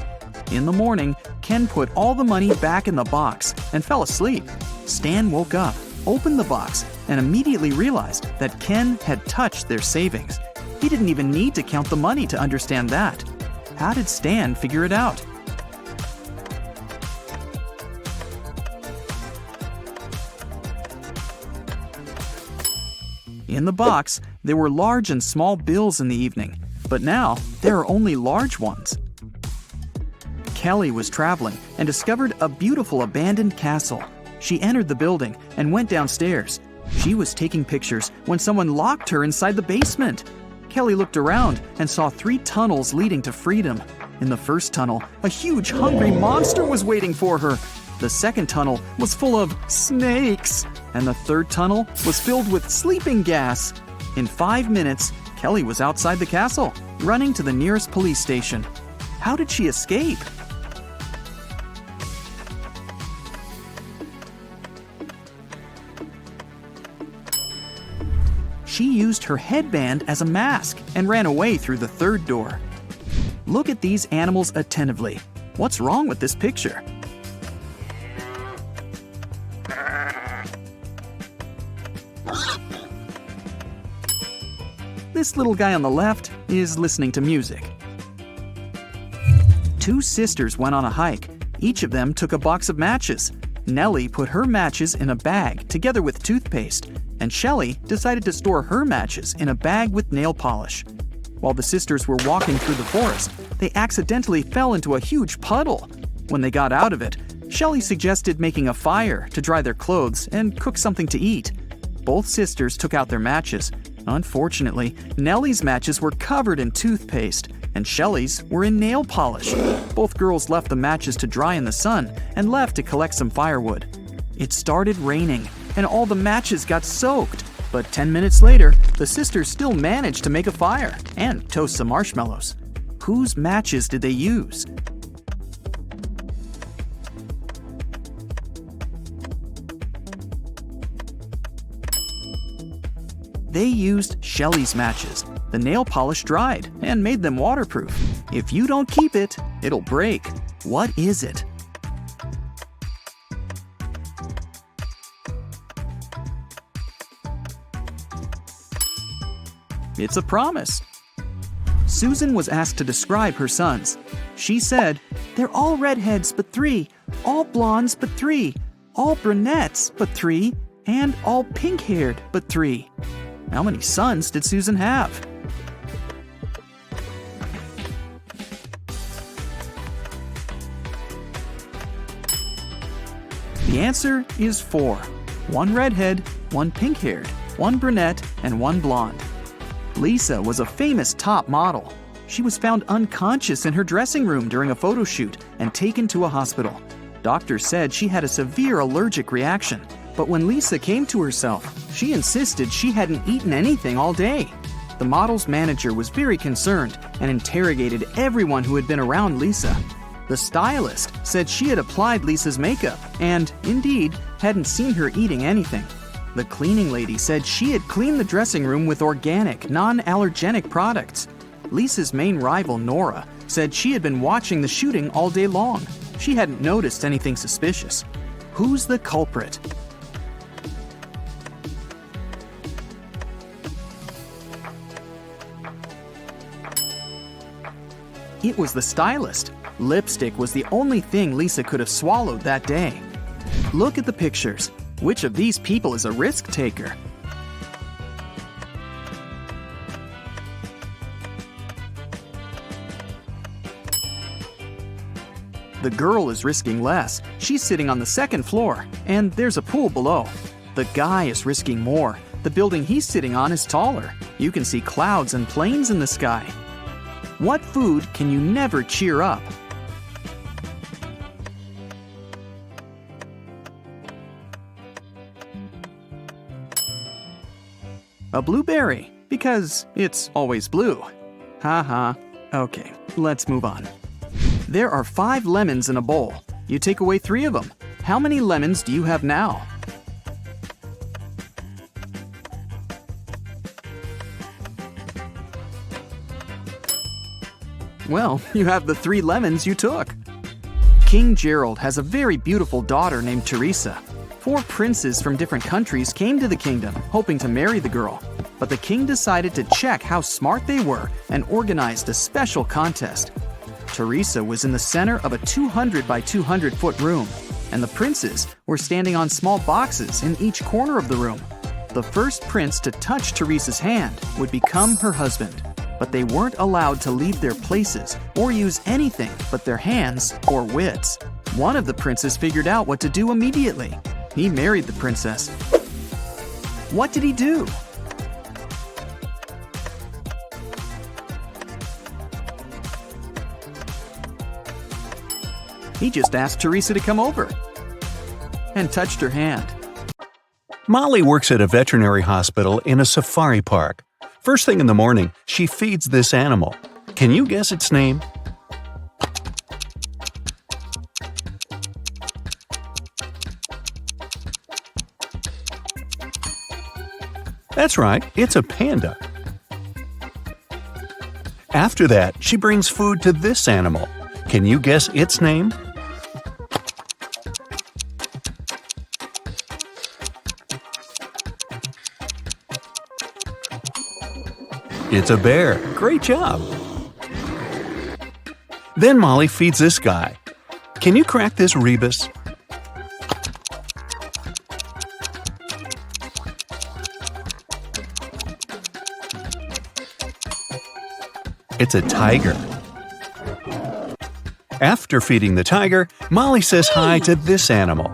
In the morning, Ken put all the money back in the box and fell asleep. Stan woke up, opened the box, and immediately realized that Ken had touched their savings. He didn't even need to count the money to understand that. How did Stan figure it out? In the box, there were large and small bills in the evening, but now there are only large ones. Kelly was traveling and discovered a beautiful abandoned castle. She entered the building and went downstairs. She was taking pictures when someone locked her inside the basement. Kelly looked around and saw 3 tunnels leading to freedom. In the first tunnel, a huge hungry monster was waiting for her. The second tunnel was full of snakes, and the third tunnel was filled with sleeping gas. In 5 minutes, Kelly was outside the castle, running to the nearest police station. How did she escape? She used her headband as a mask and ran away through the third door. Look at these animals attentively. What's wrong with this picture? This little guy on the left is listening to music. 2 sisters went on a hike. Each of them took a box of matches. Nellie put her matches in a bag together with toothpaste, and Shelley decided to store her matches in a bag with nail polish. While the sisters were walking through the forest, they accidentally fell into a huge puddle. When they got out of it, Shelley suggested making a fire to dry their clothes and cook something to eat. Both sisters took out their matches. Unfortunately, Nellie's matches were covered in toothpaste, and Shelley's were in nail polish. Both girls left the matches to dry in the sun and left to collect some firewood. It started raining, and all the matches got soaked. But 10 minutes later, the sisters still managed to make a fire and toast some marshmallows. Whose matches did they use? They used Shelley's matches. The nail polish dried and made them waterproof. If you don't keep it, it'll break. What is it? It's a promise. Susan was asked to describe her sons. She said, "They're all redheads but 3, all blondes but 3, all brunettes but 3, and all pink-haired but 3. How many sons did Susan have? The answer is 4. 1 redhead, 1 pink-haired, 1 brunette, and 1 blonde. Lisa was a famous top model. She was found unconscious in her dressing room during a photo shoot and taken to a hospital. Doctors said she had a severe allergic reaction, but when Lisa came to herself, she insisted she hadn't eaten anything all day. The model's manager was very concerned and interrogated everyone who had been around Lisa. The stylist said she had applied Lisa's makeup and, indeed, hadn't seen her eating anything. The cleaning lady said she had cleaned the dressing room with organic, non-allergenic products. Lisa's main rival, Nora, said she had been watching the shooting all day long. She hadn't noticed anything suspicious. Who's the culprit? It was the stylist. Lipstick was the only thing Lisa could have swallowed that day. Look at the pictures. Which of these people is a risk taker? The girl is risking less. She's sitting on the second floor, and there's a pool below. The guy is risking more. The building he's sitting on is taller. You can see clouds and planes in the sky. What food can you never cheer up? A blueberry, because it's always blue. Haha. Okay, let's move on. There are 5 lemons in a bowl. You take away 3 of them. How many lemons do you have now? Well, you have the 3 lemons you took. King Gerald has a very beautiful daughter named Teresa. 4 princes from different countries came to the kingdom, hoping to marry the girl. But the king decided to check how smart they were and organized a special contest. Teresa was in the center of a 200 by 200 foot room, and the princes were standing on small boxes in each corner of the room. The first prince to touch Teresa's hand would become her husband, but they weren't allowed to leave their places or use anything but their hands or wits. One of the princes figured out what to do immediately. He married the princess. What did he do? He just asked Teresa to come over and touched her hand. Molly works at a veterinary hospital in a safari park. First thing in the morning, she feeds this animal. Can you guess its name? That's right, it's a panda. After that, she brings food to this animal. Can you guess its name? It's a bear. Great job! Then Molly feeds this guy. Can you crack this rebus? It's a tiger. After feeding the tiger, Molly says hi to this animal.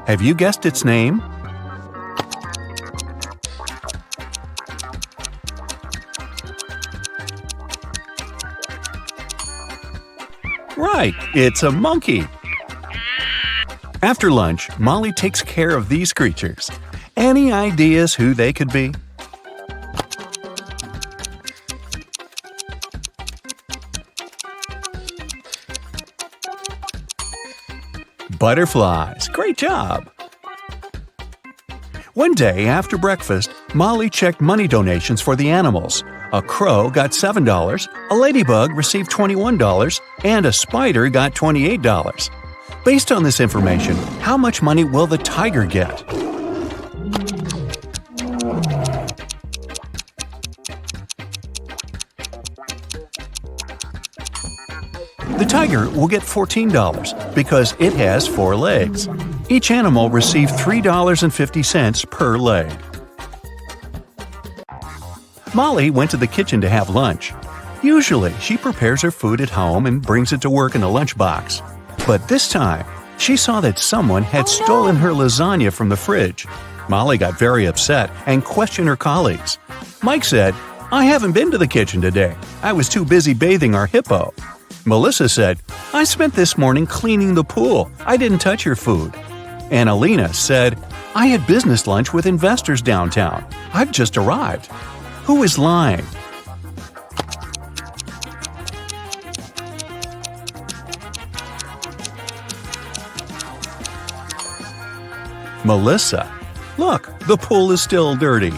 Have you guessed its name? Right, it's a monkey. After lunch, Molly takes care of these creatures. Any ideas who they could be? Butterflies. Great job! One day after breakfast, Molly checked money donations for the animals. A crow got $7, a ladybug received $21, and a spider got $28. Based on this information, how much money will the tiger get? The tiger will get $14 because it has 4 legs. Each animal received $3.50 per leg. Molly went to the kitchen to have lunch. Usually, she prepares her food at home and brings it to work in a lunchbox. But this time, she saw that someone had stolen her lasagna from the fridge. Molly got very upset and questioned her colleagues. Mike said, "I haven't been to the kitchen today. I was too busy bathing our hippo." Melissa said, "I spent this morning cleaning the pool. I didn't touch your food." And Alina said, "I had business lunch with investors downtown. I've just arrived." Who is lying? Melissa. Look, the pool is still dirty.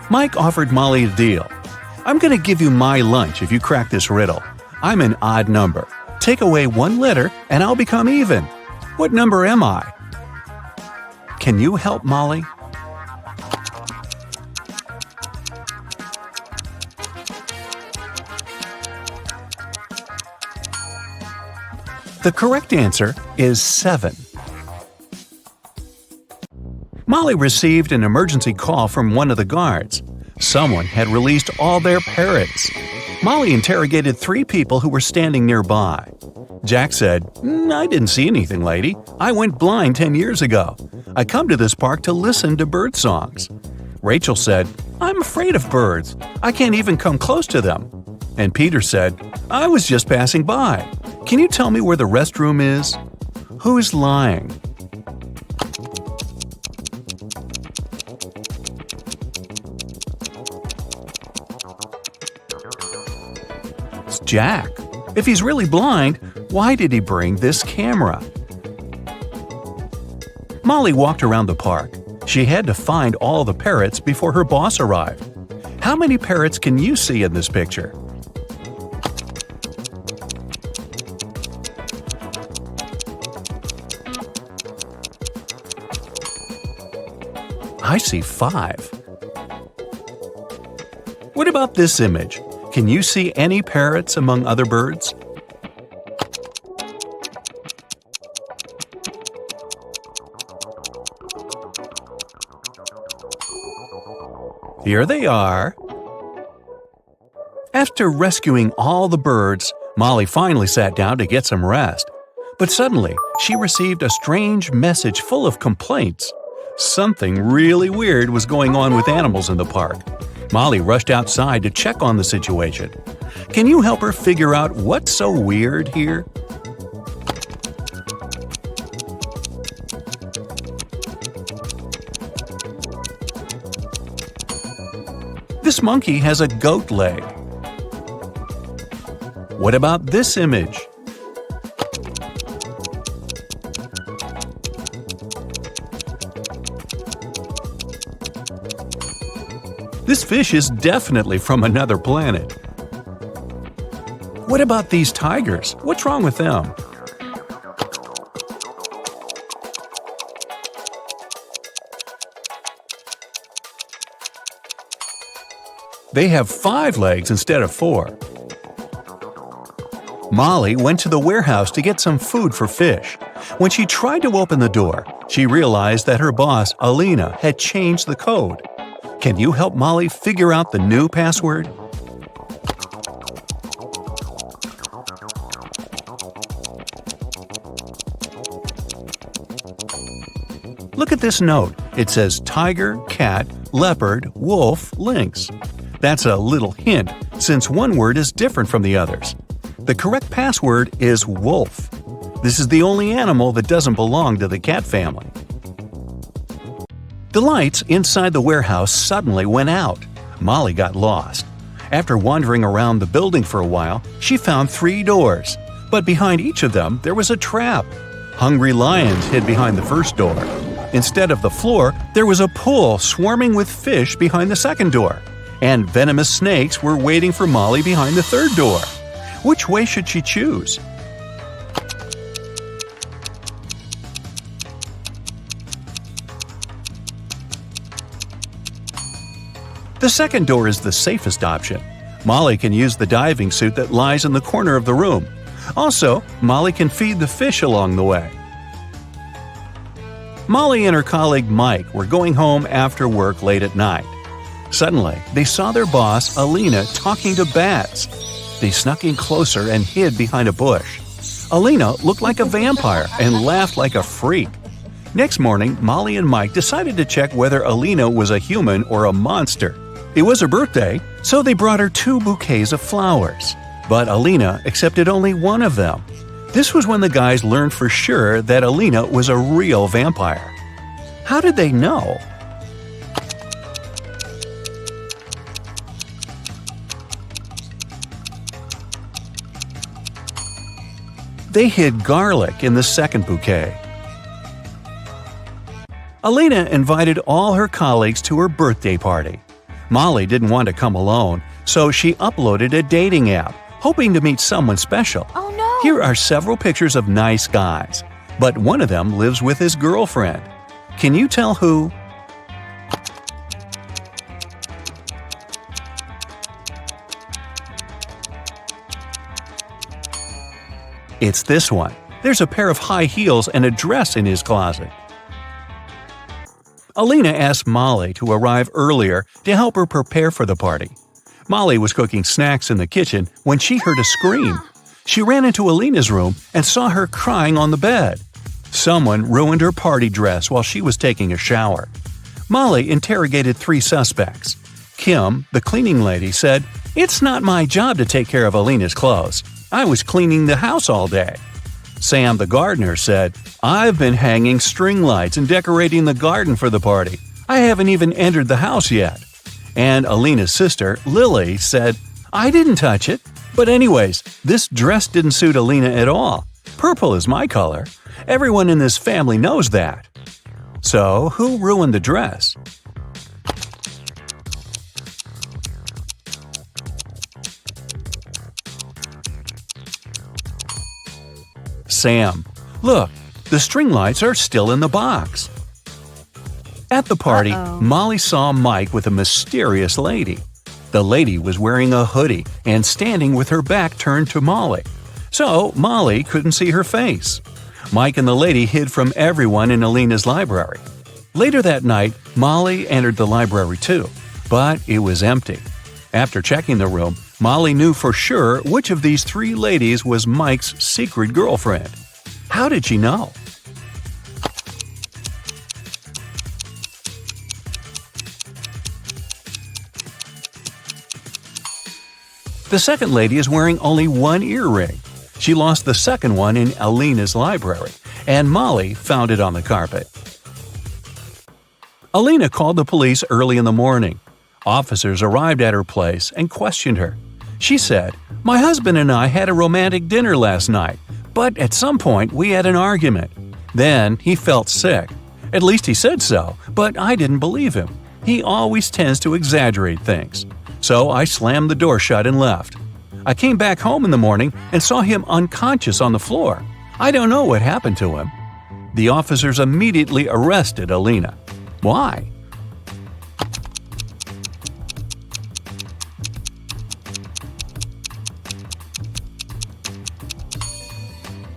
Mike offered Molly a deal. "I'm going to give you my lunch if you crack this riddle. I'm an odd number. Take away 1 letter and I'll become even. What number am I?" Can you help Molly? The correct answer is 7. Molly received an emergency call from one of the guards. Someone had released all their parrots. Molly interrogated 3 people who were standing nearby. Jack said, "I didn't see anything, lady. I went blind 10 years ago. I come to this park to listen to bird songs." Rachel said, "I'm afraid of birds. I can't even come close to them." And Peter said, "I was just passing by. Can you tell me where the restroom is?" Who's lying? It's Jack. If he's really blind, why did he bring this camera? Molly walked around the park. She had to find all the parrots before her boss arrived. How many parrots can you see in this picture? I see 5. What about this image? Can you see any parrots among other birds? Here they are. After rescuing all the birds, Molly finally sat down to get some rest. But suddenly, she received a strange message full of complaints. Something really weird was going on with animals in the park. Molly rushed outside to check on the situation. Can you help her figure out what's so weird here? This monkey has a goat leg. What about this image? This fish is definitely from another planet. What about these tigers? What's wrong with them? They have 5 legs instead of 4. Molly went to the warehouse to get some food for fish. When she tried to open the door, she realized that her boss, Alina, had changed the code. Can you help Molly figure out the new password? Look at this note. It says tiger, cat, leopard, wolf, lynx. That's a little hint, since one word is different from the others. The correct password is wolf. This is the only animal that doesn't belong to the cat family. The lights inside the warehouse suddenly went out. Molly got lost. After wandering around the building for a while, she found 3 doors. But behind each of them, there was a trap. Hungry lions hid behind the first door. Instead of the floor, there was a pool swarming with fish behind the second door, and venomous snakes were waiting for Molly behind the third door. Which way should she choose? The second door is the safest option. Molly can use the diving suit that lies in the corner of the room. Also, Molly can feed the fish along the way. Molly and her colleague Mike were going home after work late at night. Suddenly, they saw their boss, Alina, talking to bats. They snuck in closer and hid behind a bush. Alina looked like a vampire and laughed like a freak. Next morning, Molly and Mike decided to check whether Alina was a human or a monster. It was her birthday, so they brought her 2 bouquets of flowers. But Alina accepted only one of them. This was when the guys learned for sure that Alina was a real vampire. How did they know? They hid garlic in the second bouquet. Alina invited all her colleagues to her birthday party. Molly didn't want to come alone, so she uploaded a dating app, hoping to meet someone special. Oh no! Here are several pictures of nice guys, but one of them lives with his girlfriend. Can you tell who? It's this one. There's a pair of high heels and a dress in his closet. Alina asked Molly to arrive earlier to help her prepare for the party. Molly was cooking snacks in the kitchen when she heard a scream. She ran into Alina's room and saw her crying on the bed. Someone ruined her party dress while she was taking a shower. Molly interrogated 3 suspects. Kim, the cleaning lady, said, "It's not my job to take care of Alina's clothes. I was cleaning the house all day." Sam, the gardener, said, "I've been hanging string lights and decorating the garden for the party. I haven't even entered the house yet." And Alina's sister, Lily, said, "I didn't touch it. But anyways, this dress didn't suit Alina at all. Purple is my color. Everyone in this family knows that." So, who ruined the dress? Sam. Look, the string lights are still in the box. At the party, Molly saw Mike with a mysterious lady. The lady was wearing a hoodie and standing with her back turned to Molly. So Molly couldn't see her face. Mike and the lady hid from everyone in Alina's library. Later that night, Molly entered the library too, but it was empty. After checking the room, Molly knew for sure which of these 3 ladies was Mike's secret girlfriend. How did she know? The second lady is wearing only one earring. She lost the second one in Alina's library, and Molly found it on the carpet. Alina called the police early in the morning. Officers arrived at her place and questioned her. She said, "My husband and I had a romantic dinner last night, but at some point we had an argument. Then he felt sick. At least he said so, but I didn't believe him. He always tends to exaggerate things. So I slammed the door shut and left. I came back home in the morning and saw him unconscious on the floor. I don't know what happened to him." The officers immediately arrested Alina. Why?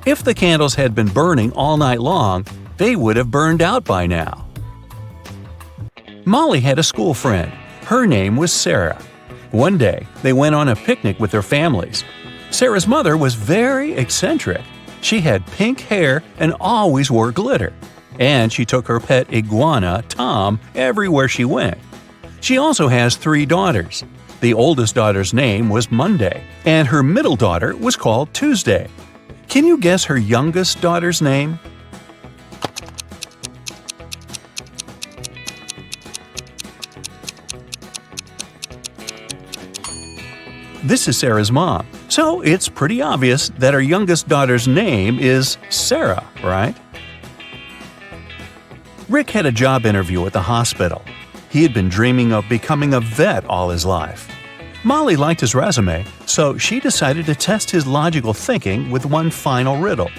If the candles had been burning all night long, they would have burned out by now. Molly had a school friend. Her name was Sarah. One day, they went on a picnic with their families. Sarah's mother was very eccentric. She had pink hair and always wore glitter. And she took her pet iguana, Tom, everywhere she went. She also has 3 daughters. The oldest daughter's name was Monday, and her middle daughter was called Tuesday. Can you guess her youngest daughter's name? This is Sarah's mom, so it's pretty obvious that her youngest daughter's name is Sarah, right? Rick had a job interview at the hospital. He had been dreaming of becoming a vet all his life. Molly liked his resume, so she decided to test his logical thinking with one final riddle.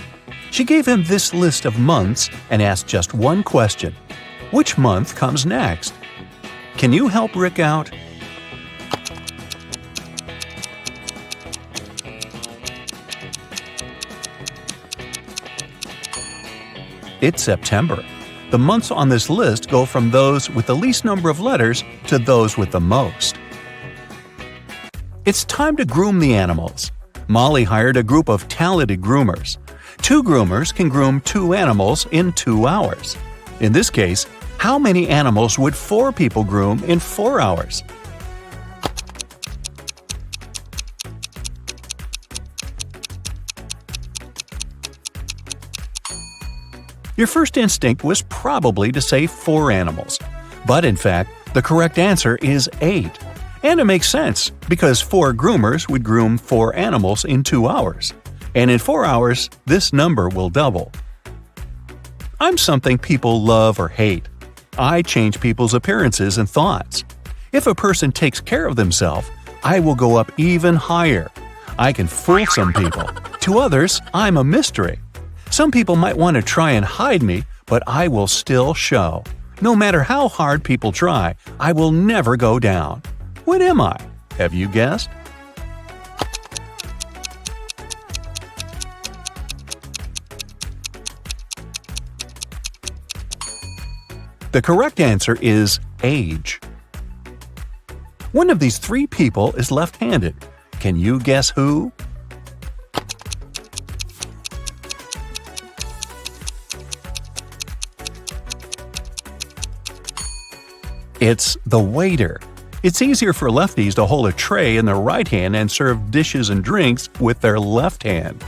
She gave him this list of months and asked just one question. Which month comes next? Can you help Rick out? It's September. The months on this list go from those with the least number of letters to those with the most. It's time to groom the animals. Molly hired a group of talented groomers. 2 groomers can groom 2 animals in 2 hours. In this case, how many animals would 4 people groom in 4 hours? Your first instinct was probably to say 4 animals. But in fact, the correct answer is 8. And it makes sense, because 4 groomers would groom 4 animals in 2 hours. And in 4 hours, this number will double. I'm something people love or hate. I change people's appearances and thoughts. If a person takes care of themselves, I will go up even higher. I can fool some people. To others, I'm a mystery. Some people might want to try and hide me, but I will still show. No matter how hard people try, I will never go down. What am I? Have you guessed? The correct answer is age. One of these 3 people is left-handed. Can you guess who? It's the waiter. It's easier for lefties to hold a tray in their right hand and serve dishes and drinks with their left hand.